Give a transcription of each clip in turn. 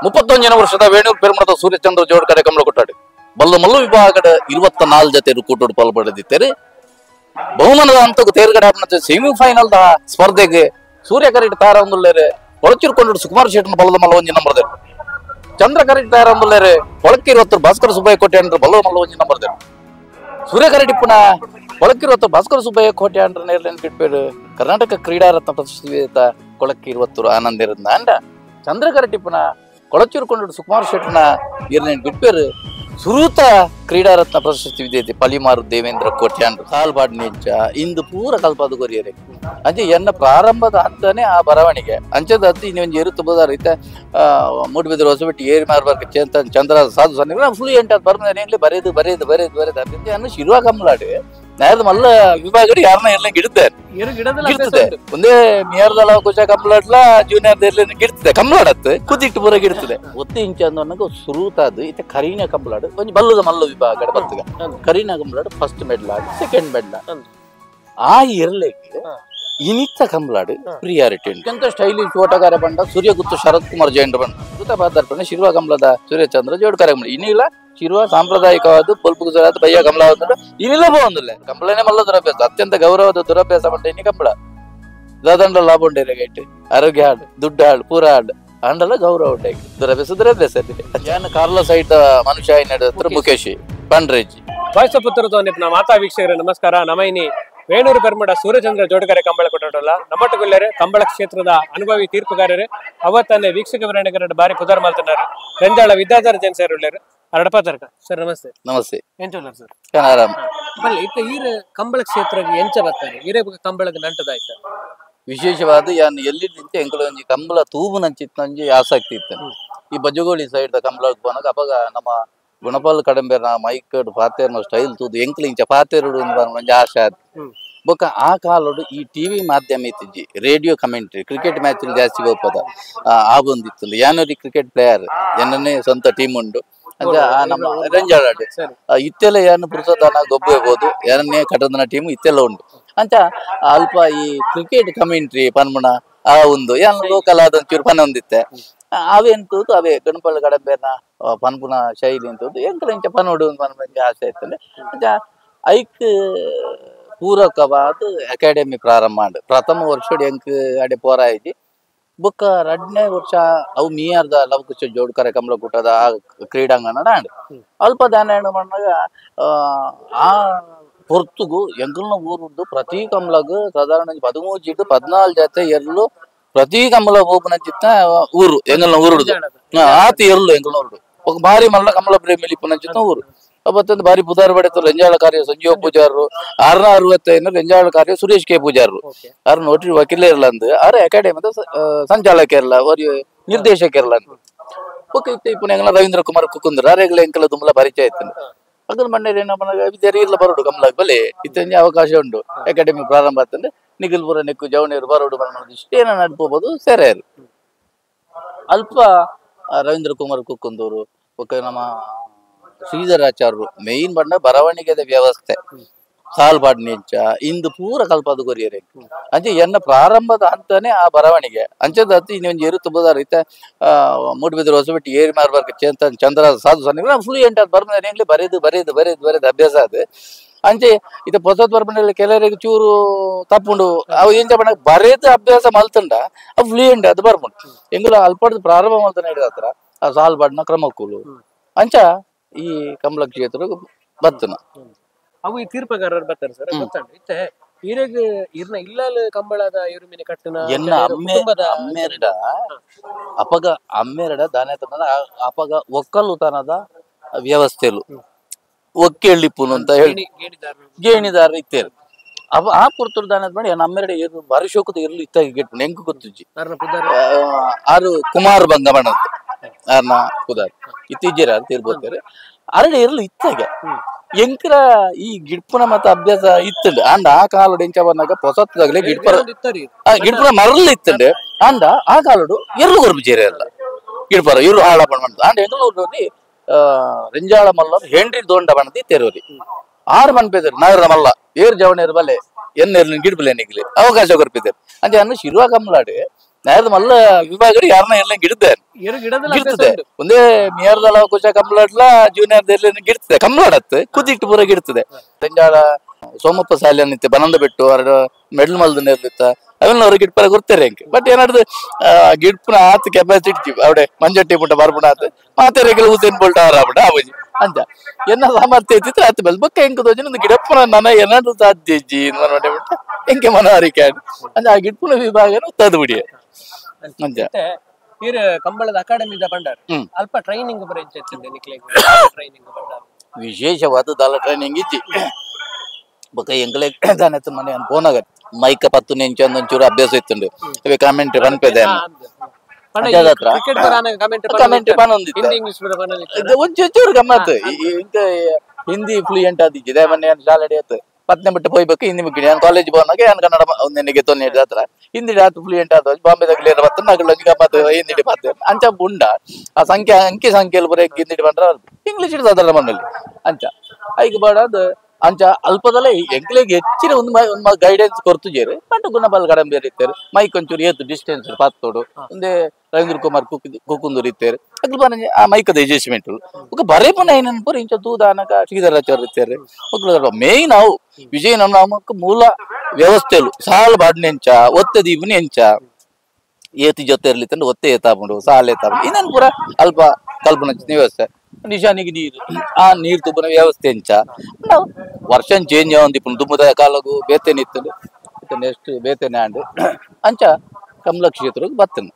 31 ವರ್ಷದ ವೇಣೂರು ಪೆರುಮಳದ ಸೂರ್ಯಚಂದ್ರ ಜೋಡ್ಕರೆ ಕಮಲ ಕೊಟ್ಟಾಡಿ ಬಲ್ಲ ಮಲ್ಲು ವಿಭಾಗದ 24 ಜತೆ ಕೂಟೋಡು ಪಾಲ್ಪಡೆದಿದ್ದಾರೆ. ಬಹುಮಾನದ ಹಂತಕ್ಕೂ ತೇರ್ಗಡೆ ಹಾಕಿದ ಸೆಮಿಫೈನಲ್ ಸ್ಪರ್ಧೆಗೆ ಸೂರ್ಯ ಕರೀಟ್ ತಾರಂದುಲ್ಲೇರೆ ಒಳಚಿರ್ಕೊಂಡು ಸುಕುಮಾರ್ ಶೆಟ್ಟನ ಬಲ್ಲದ ಮಲ್ಲ ಒಂಜಿ ನಂಬರ್ ಚಂದ್ರ ಕರೀಟ್ ತಾರಂದುಲ್ಲೇರೆ ಒಳಕ್ಕಿರುವತ್ತು ಭಾಸ್ಕರ ಸುಬ್ಬಯ್ಯ ಕೋಟೆ ಅಂದ್ರೆ ಬಲ್ಲದ ಮಲ್ಲ ಒಂಜಿ ನಂಬರ್ ಸೂರ್ಯ ಕರೀಟಿಪ್ಪನ ಒಳಕ್ಕಿರುವತ್ತು ಭಾಸ್ಕರ ಸುಬ್ಬಯ್ಯ ಕೋಟೆ ಅಂದ್ರೆ ನೇರ್ಲೇನು ಬಿಟ್ಬೇಡು ಕರ್ನಾಟಕ ಕ್ರೀಡಾರತ್ನ ಪ್ರಶಸ್ತಿ ಕೊಳಕ್ಕಿರುವತ್ತು ಆನಂದ ಇರೋದ್ನ ಅಂಡ ಚಂದ್ರ ಕರೀಟಿಪ್ಪನ ಕೊಳಚಿರ್ಕೊಂಡು ಸುಕುಮಾರ್ ಶೆಟ್ಟನ ಇರ್ನೇನು ಬಿಟ್ಬೇರು ಸುರೂತ ಕ್ರೀಡಾರತ್ನ ಪ್ರಶಸ್ತಿ ವಿಜೇತೆ ಪಲಿಮಾರು ದೇವೇಂದ್ರ ಕೋಟ್ಯಾಂಡ್ರು ಸಾಲ್ಬಾಡ್ ನೆಂಚ ಇಂದು ಪೂರ ಕಲ್ಪದ ಕೊರಿಯರೆ ಅಂಚೆ ಎನ್ನ ಪ್ರಾರಂಭದ ಹಂತನೇ ಆ ಬರವಣಿಗೆ ಅಂಚದ ಹತ್ತು ಇನ್ನೊಂದು ಏರು ತುಂಬದಾರ ಇತ್ತ ಮೂಡಿಬಿದ್ರು ಹೊಸಬಿಟ್ಟು ಏರಿ ಮಾರ್ಬಾರ್ಕ ಚಂದ್ರ ಸಾಧು ಸನ್ನಿ ಫುಲ್ ಎಂಟು ಬರ್ಮಲ್ಲಿ ಬರೆದು ಅದರಿಂದ ಶಿರುವ ಕಮ್ಮಲಾಡಿ ನೇರದ ಮಲ್ಲ ವಿಭಾಗ ಯಾರನ್ನ ಎಲ್ಲ ಗಿಡ್ತದೆ ಒಂದೇ ಮೇಯರ್ದಲ್ಲ ಕುಶ ಕಂಬಳಡ್ಲ ಜೂನಿಯರ್ ಗಿಡ್ತದೆ ಕಂಬಳಾಡತ್ತೆ ಕುದಿಟ್ಟು ಪೂರ ಗಿಡ್ತದೆ ಒತ್ತು ಇಂಚ ಅನ್ನೋ ಸುರೂತಾದು ಇತ್ತ ಕರೀನ ಕಂಬಳಾಡು ಒಂದ್ ಬಲ್ಲದ ಮಲ್ಲ ವಿಭಾಗ ಬರ್ತದೆ ಕರೀನ ಕಂಬಳಾಡು ಫಸ್ಟ್ ಮೆಡ್ಲ್ ಆಡು ಸೆಕೆಂಡ್ ಮೆಡ್ಲ್ ಆ ಇರ್ಲಿಕ್ಕೆ ಇನಿತ್ತ ಕಂಬಳಾಡು ಪ್ರಿಯಾರಿಟಿ ಉಂಟು ಎಂತ ಸ್ಟೈಲಿಶ್ ಓಟಗಾರ ಬಂಡ ಸೂರ್ಯಗುತ್ತು ಶರತ್ ಕುಮಾರ್ ಜೈನ್ ಬಂಡ ಕೃತ ಪಾದಾರ್ಪಣೆ ಶಿರುವ ಕಮಲದ ಸೂರ್ಯಚಂದ್ರ ಜೋಡ್ಕರೆ ಇನ್ನಿಲ್ಲ ಶಿರುವ ಸಾಂಪ್ರದಾಯಿಕವಾದ ಪೊಲ್ಪು ಗುಜರಾತ್ ಬಯ್ಯ ಕಮಲ ಇನ್ನಿಲ್ಲ ಬಾಗುಂದಿಲ್ಲ ಕಂಬಳನೇ ಮಲ್ಲ ದುರಭ್ಯಾಸ ಅತ್ಯಂತ ಗೌರವದ ದುರಭ್ಯಾಸ ಬಂಟ ಇನ್ನು ಕಂಬಳ ದಾದಂಡ ಲಾಭ ಉಂಟೆ ಗೈಟ್ ಆರೋಗ್ಯ ಹಾಡು ದುಡ್ಡು ಹಾಡು ಪೂರ ಹಾಡು ಅಂಡಲ್ಲ ಗೌರವ ಉಂಟೆ ದುರಭ್ಯಾಸ ಏನು ಕಾರ್ಲ ಸೈಟ್ ಮನುಷ್ಯ ನಡೆದ ಮುಖೇಶಿ ಪಂಡ್ರೇಜಿ ವಾಯ್ಸ್ ಪುತ್ತೂರು ಮಾತಾ ವೀಕ್ಷಕರೇ ನಮಸ್ಕಾರ ನಮೈನಿ ವೇಣೂರು ಪೆರ್ಮಡ ಸೂರ್ಯಚಂದ್ರ ಜೋಡ್ಕರೆ ಕಂಬಳ ಕೊಟ್ಟಲ್ಲ ನಮ್ಮಟ್ಟುಗೊಳ್ಳರೆ ಕಂಬಳ ಕ್ಷೇತ್ರದ ಅನುಭವಿ ತೀರ್ಪುಗಾರರು ಅವತ್ತನ್ನೇ ವೀಕ್ಷಕ ವಿರಣೆಗರ ಬಾರಿ ಪುದಾರ್ ಮಾಡ್ತಾರೆ ರೆಂಜಾಳ ವಿದ್ಯಾಧರ ಜೈನ್ ಸರ್ ಉಳ್ಳೇರು ಅರಡಪ ತರ್ಕ ಸರ್ ನಮಸ್ತೆ ನಮಸ್ತೆ ಎಂಚುಲ್ಲ ಸರ್ ಆರಾಮ್ ಬಲ್ಲ ಇತ್ತ ಈರ ಕಂಬಳ ಕ್ಷೇತ್ರಕ್ಕೆ ಎಂಚ ಬರ್ತಾರೆ ಈರೇ ಕಂಬಳಕ್ಕೆ ನಂಟದಾಯ್ತ ವಿಶೇಷವಾದ ಯಾನ್ ಎಲ್ಲಿ ನಿಂತ ಎಂಕಲು ಒಂಜಿ ಕಂಬಳ ತೂಬು ನಂಚಿತ್ ನಂಜಿ ಆಸಕ್ತಿ ಇತ್ತು ಈ ಬಜ್ಜಗೋಳಿ ಸೈಡ್ ಕಂಬಳಕ್ಕೆ ಹೋನಾಗ ಅವಾಗ ನಮ್ಮ ಗುಣಪಾಲ್ ಕಡಂಬೇರ ಮೈಕಡ್ ಪಾತೇರ್ನ ಸ್ಟೈಲ್ ತೂದು ಎಂಕ್ಲು ಇಂಚ ಪಾತೇರುಡು ನಂಜಿ ಆಶೆ ಆದ್ ಬೊಕ್ಕ ಆ ಕಾಲಡು ಈ ಟಿವಿ ಮಾಧ್ಯಮ ಇತ್ತಿಜ್ಜಿ ರೇಡಿಯೋ ಕಮೆಂಟ್ರಿ ಕ್ರಿಕೆಟ್ ಮ್ಯಾಚ್ ಜಾಸ್ತಿ ಹೋಗ್ಪದ ಆ ಬಂದಿತ್ತು ಯಾನೂರಿ ಕ್ರಿಕೆಟ್ ಪ್ಲೇಯರ್ ಏನನ್ನೇ ಸ್ವಂತ ಟೀಮ್ ಉಂಡು ಅಂಚ ನಮ್ಮ ರೆಂಜಾಳಾಡು ಇತ್ತೆಲ್ಲ ಏನು ಪುರುಸೋದನ ಗೊಬ್ಬಬಹುದು ಏನನ್ನೇ ಕಟದನ ಟೀಮ್ ಇತ್ತೆಲ್ಲ ಉಂಡು ಅಂಚ ಅಲ್ಪ ಈ ಕ್ರಿಕೆಟ್ ಕಮೆಂಟ್ರಿ ಪನ್ಮುಣ ಆ ಒಂದು ಏನು ಲೋಕಲ್ ಆದಂಚೂರು ಪನ ಹೊಂದಿತ್ತೆ ಅವೆಂತೂ ಅವೇ ಗಣಪಳ್ಳಿ ಕಡಂಬೇನ ಪನ್ಪುನ ಶೈಲಿ ಅಂತದ್ದು ಎಂಕಲ ಇಂಚ ಪನೋಡು ಪನ್ಪಂಚ ಆಸೆ ಆಯ್ತಂದ್ರೆ ಅಂಚ ಐಕ್ ಪೂರಕವಾದ ಅಕಾಡೆಮಿ ಪ್ರಾರಂಭ ಮಾಡಿ ಪ್ರಥಮ ವರ್ಷ ಎಂಕ್ ಅಡೆ ಪೋರಾಯ್ತಿ ಬೊಕ್ಕ 2ನೇ ವರ್ಷ ಅವು ಮೀಯರ್ದ ಲವಕುಶ ಜೋಡ್ಕರೆ ಕಮಲ ಕೂಟದ ಕ್ರೀಡಾಂಗಣ ಆಂಡ್ ಅಲ್ಪ ದಾನ ಮಾಡಾಗ ಆ ಪೊರ್ತುಗು ಎಂಕಲ್ನ ಊರುದ್ದು ಪ್ರತಿ ಕಮಲಗ್ ಸಾಧಾರಣ 13 ಚೀಟು 14 ಜೊತೆ ಎರಲು ಪ್ರತಿ ಕಮಲ ಹೋಗ್ನ ಚಿತ್ತ ಊರು ಎಂಗಲ್ನ ಊರುಡು ಆತಿ ಎರಲು ಎಂಗಲ್ನ ಊರುಡು ఒక ಭಾರಿ ಮಲ್ಲ ಕಮಲ ಪ್ರೇಮಿ ಲಿಪ್ಪನ ಚಿತ್ತ ಊರು ಅವತ್ತೊಂದು ಬಾರಿ ಪುದಾರ್ ಬಡೆತು ರೆಂಜಾಳ ಕಾರ್ಯ ಸಂಜೀವ ಪೂಜಾರರು 665 ರೆಂಜಾಳ ಕಾರ್ಯ ಸುರೇಶ್ ಕೆ ಪೂಜಾರರು ಅವ್ರ ನೋಟ್ರಿ ವಕೀಲ ಇರ್ಲಂದು ಅವ್ರ ಅಕಾಡೆಮಿ ಸಂಚಾಲಕ ಇರಲ್ಲ ಅವ್ರ ನಿರ್ದೇಶಕ ಇರ್ಲಂದು ಓಕೆ ಇತ್ತು ಇಪ್ಪನ ಎಂಗಲ ರವೀಂದ್ರ ಕುಮಾರ್ ಕುಕ್ಕುಂದ್ರ ಅರೆಗಳ ಎಂಕಲ ತುಂಬಲ ಪರಿಚಯ ಇತ್ತು ಅದನ್ನ ಮಣ್ಣೇರಿ ಏನಪ್ಪ ವಿದ್ಯಾರ್ಥಿ ಇಲ್ಲ ಬರೋಡು ಕಮಲಾಗ ಬಲೆ ಇತ್ತಂಜಿ ಅವಕಾಶ ಉಂಟು ಅಕಾಡೆಮಿ ಪ್ರಾರಂಭ ಆತಂದ್ರೆ ನಿಖಿಲ್ಪುರ ನೆಕ್ಕು ಜವಣಿಯರು ಬರೋಡು ಬರೋದು ಇಷ್ಟೇನ ನಡ್ಕೋಬಹುದು ಸೇರ್ಯಾರು ಅಲ್ಪ ರವೀಂದ್ರ ಕುಮಾರ್ ಕುಕ್ಕುಂದೂರು ಓಕೆ ನಮ್ಮ ಶ್ರೀಧರಾಚಾರ್ಯರು ಮೇನ್ ಬಣ್ಣ ಬರವಣಿಗೆದ ವ್ಯವಸ್ಥೆ ಸಾಲ್ಬಾಡ್ ನೆಂಚ ಇಂದು ಪೂರ ಕಲ್ಪದ ಕೊರಿಯರೆ ಅಂಚೆ ಎನ್ನ ಪ್ರಾರಂಭದ ಹಂತನೇ ಆ ಬರವಣಿಗೆ ಅಂಚದ ಹತ್ತು ಇನ್ನೊಂದು ಏರು ತುಂಬದಾರ ಇತ್ತ ಮೂಡಿಬಿದ್ರು ಹೊಸಬಿಟ್ಟು ಏರಿ ಮಾರ್ಬಾರ್ಕ ಚಂದ್ರ ಸಾಧು ಸನ್ನಿ ಫುಲ್ ಎಂಟು ಬರ್ಮಲ್ಲಿ ಬರೆದು ಅಭ್ಯಾಸ ಅದು ಅಂಚೆ ಇತ್ತ ಹೊಸತ್ ಬರ್ಮನಲ್ಲಿ ಕೆಲವರಿಗೆ ಚೂರು ತಪ್ಪುಂಡು ಅವು ಎಂಚ ಬಣ್ಣ ಬರೆದು ಅಭ್ಯಾಸ ಮಲ್ತಂಡ ಅವು ಫ್ಲೂಯೆಂಟ್ ಅದು ಬರ್ಮುಂಡು ಎಂಗುಲ ಅಲ್ಪಡ್ದು ಪ್ರಾರಂಭ ಮಲ್ತಾನೆ ಹಿಡಿದ ಹತ್ರ ಆ ಸಾಲ್ಬಾಡ್ನ ಕ್ರಮಕ್ಕೂಲು ಅಂಚ ಈ ಕಮಲ ಕ್ಷೇತ್ರ ಬತ್ತನ ಅವು ಈ ತೀರ್ಪಗಾರರು ಬರ್ತಾರೆ ಸರ್ ಗೊತ್ತಂಡ ಇತ್ತೆ ಈರೆಗ್ ಇರ್ನ ಇಲ್ಲಲ್ ಕಂಬಳದ ಇರುಮಿನ ಕಟ್ಟನ ಎನ್ನ ಅಮ್ಮೆರಡ ಅಪಗ ಅಮ್ಮೆರಡ ದಾನೇತನದ ಅಪಗ ಒಕ್ಕಲುತನದ ವ್ಯವಸ್ಥೆಲು ಒಕ್ಕೆಳ್ಳಿಪ್ಪುನು ಅಂತ ಹೇಳಿ ಗೇಣಿದಾರ ಇತ್ತೇರು ಅವ ಆ ಪುರ್ತುರು ದಾನದ ಮಾಡಿ ನಮ್ಮೆರಡೆ ಏನು ವರ್ಷಕ್ಕೂ ಇರ್ಲು ಇತ್ತಾಗಿ ಗೆಟ್ಟು ಹೆಂಗ್ ಗೊತ್ತುಜ್ಜಿ ಆರು ಕುಮಾರ್ ಬಂಗ ಬಣ್ಣದ ಆರ್ನ ಕುದಾರ್ ಇತ್ತೀಜೆರ ಅಂತ ಇರ್ಬೋತಾರೆ ಅರಡೆ ಇರ್ಲು ಇತ್ತಾಗ ಎಂಕರ ಈ ಗಿಡ್ಪುನ ಮತ್ತ ಅಭ್ಯಾಸ ಇತ್ತಂಡೆ ಅಂಡ ಆ ಕಾಲಡು ಎಂಚ ಬಂದಾಗ ಹೊಸದಾಗ್ಲೇ ಗಿಡ್ಪುನ ಮರಲ್ ಇತ್ತಂಡೆ ಅಂಡ ಆ ಕಾಲಡು ಎರ್ಲು ಗೊರ್ಬಿಚೇರಿ ಅಲ್ಲ ಗಿಡ್ಪರ ಇವ್ರು ಹಾಳ ಮಾಡ್ದ ಅಂಡ ಎಂಗ್ಳೂರಲ್ಲಿ ರೆಂಜಾಳ ಮಲ್ಲ ಹೆಂಡ್ರಿ ದೋಂಡ ಬಣ್ಣದಿ ತೆರೋರಿ 6 ಮನ್ಪೇದರು ನಗರ ಮಲ್ಲ ಏರ್ ಜವಣಿಯರ್ ಬಲೆ ಎನ್ನೆರ್ಲಿನ ಗಿಡ್ಬಲೆ ನಿಗ್ಲಿ ಅವಕಾಶ ಕೊರ್ಪಿದ್ದಾರೆ ಅಂಚೆ ಅನ್ನು ಶಿರುವ ಕಮ್ಲಾಡೆ ನೇರದ ಮಲ್ಲ ವಿಭಾಗ ಯಾರನ್ನ ಎಲ್ಲ ಗಿಡ್ತಾರೆ ಗಿಡ್ತದೆ ಒಂದೇ ಮೇರ್ದಲ್ಲ ಕುಶ ಕಂಬಳಡ್ಲ ಜೂನಿಯರ್ ಗಿಡ್ತದೆ ಕಂಬಳಾಡತ್ತೆ ಕುದಿಟ್ಟು ಪೂರ ಗಿಡ್ತದೆ ರೆಂಜಾಳ ಸೋಮಪ್ಪ ಶಾಲೆ ನಿಂತೆ ಬನಂದ ಬಿಟ್ಟು ಎರಡು ಮೆಡಲ್ ಮಲ್ದ ನಿರ್ಲಿತ್ತ ಅವೆಲ್ಲ ಅವ್ರಿಗೆ ಗಿಡ್ಪರ ಗೊತ್ತೇರಿ ಹೆಂಗೆ ಬಟ್ ಏನಾದ್ರು ಗಿಡ್ಪನ ಆತ ಕೆಪಾಸಿಟಿ ಅವಡೆ ಮಂಜಟ್ಟಿ ಪುಟ್ಟ ಬರ್ಬಿಡ ಆತ ಮಾತೆ ರೆಗ್ಯುಲರ್ ಹುಸೇನ್ ಬೋಲ್ಟ್ ಅವರಾಬಿಡ ಅವಜಿ ಅಂತ ಎನ್ನ ಸಾಮರ್ಥ್ಯ ಇದ್ದಿತ್ತು ಆತ ಬೆಲ್ ಬಕ್ಕ ಹೆಂಗ್ ತೋಜಿ ಒಂದು ಗಿಡಪ್ಪನ ನನ್ನ ಏನಾದ್ರು ಸಾಧ್ಯ ಇಜ್ಜಿ ನೋಡಿ ಬಿಟ್ಟ ಹೆಂಗೆ ಮನವರಿಕೆ ಅಂದ್ರೆ ಆ ಗಿಡ್ಪನ ವಿಭಾಗನ ತದ್ ಬಿಡಿ ಅಂತ ಇರು ಕಂಬಳದ ಅಕಾಡೆಮಿ ಬಂಡಾರ ಅಲ್ಪ ಟ್ರೈನಿಂಗ್ ಟ್ರೈನಿಂಗ್ ವಿಶೇಷವಾದ ದಾಲ ಟ್ರೈನಿಂಗ್ ಇಜ್ಜಿ ಬೊಕ್ಕ ಎಂಗ್ಲೆ ದಾನತ್ತ ಮನೆ ಫೋನಾಗ ಮೈಕ 10 ನೆಂಚು ಒಂಚೂರು ಅಭ್ಯಾಸ ಇತ್ತುಂಡು ಇವೆ ಕಾಮೆಂಟ್ ಬನ್ಪೆದೆ ಒಂಚೂರು ಗಮ್ಮತ್ ಹಿಂದಿ ಫ್ಲೂಯೆಂಟ್ ಆದಿಜ್ಜಿದೆ ಮೊನ್ನೆ ಶಾಲೆ ಆಯ್ತು ಪತ್ನೆ ಬಿಟ್ಟು ಹೋಗ್ಬೇಕು ಹಿಂದಿ ಮುಗಿಡಿ ನಾನು ಕಾಲೇಜ್ ಬಂದಾಗ ನಾನು ಕನ್ನಡ ಒಂದೆನಿಗೆ ತೊಂದರೆ ಹತ್ರ ಹಿಂದಿ ಆತು ಫ್ಲೂಯೆಂಟ್ ಆದ ಬಾಂಬೆದಾಗ ಬತ್ತ ನಗಲು ಗಮ್ಮತ್ ಹಿಂದಿ ಮಾತು ಅಂಚ ಉಂಡ ಆ ಸಂಖ್ಯೆ ಅಂಕಿ ಸಂಖ್ಯೆಯಲ್ಲಿ ಬರೀ ಹಿಂದಿ ಬಂದ್ರೆ ಇಂಗ್ಲೀಷ್ ಸಾಧಾರಣ ಮಣ್ಣಲ್ಲಿ ಅಂಚ ಐಕ್ ಬಾಡದು ಅಂಚ ಅಲ್ಪದಲ್ಲ ಎಂಕ್ಲೆಗೆ ಹೆಚ್ಚಿನ ಒಂದು ಗೈಡೆನ್ಸ್ ಕೊರ್ತುಜೇರು ಬಟ್ ಗುಣಬಲ್ ಕಡಿಮೆ ಬೇರೆ ಇರ್ತಾರೆ ಮೈಕ್ ಒಂಚೂರು ಏತು ಡಿಸ್ಟೆನ್ಸ್ ಪಾತ್ತೋಡು ಒಂದೇ ರವೀಂದ್ರ ಕುಮಾರ್ ಕುಕ್ಕುಂದೂರು ಇರ್ತಾರೆ ಅಗ್ಲು ಬರ ಆ ಮೈಕದ ಅಡ್ಜಸ್ಟ್ಮೆಂಟ್ ಬರೇ ಪುನಃ ಏನನ್ಪುರ ಇಂಚ ತೂದಾನಕ ಶ್ರೀಧರಾಚಾರ್ಯ ಇರ್ತಾರೆ ಮಕ್ಕಳು ಮೇಯ್ನ್ ಅವು ವಿಜಯ ನಾಮಕ ಮೂಲ ವ್ಯವಸ್ಥೆಲು ಸಾಲು ಬಾಡ್ನೆ ಎಂಚ ಒತ್ತೆ ದೀಪನಿ ಎಂಚ ಏತಿ ಜೊತೆ ಇರ್ಲಿ ತಂದ್ರೆ ಒತ್ತೆ ಏತಾಪುಂಡು ಸಾಲ ಏತಾಪುಂಡು ಇನ್ನೇನು ಪೂರ ಅಲ್ಪ ಕಲ್ಪನಾ ವ್ಯವಸ್ಥೆ ನಿಶಾನಿಗೆ ನೀರು ಆ ನೀರು ತುಬ್ಬನ ವ್ಯವಸ್ಥೆ ಎಂಚ ನಾವು ವರ್ಷ ಚೇಂಜ್ ಆವಂದಿಪ್ಪು ದುಮ್ಮದ ಕಾಲಗು ಬೇತೇನೆ ಇತ್ತು ನೆಕ್ಸ್ಟ್ ಬೇತೇನೆ ಆಂಡ್ ಅಂಚ ಕಮಲ ಕ್ಷೇತ್ರ ಬತ್ತನು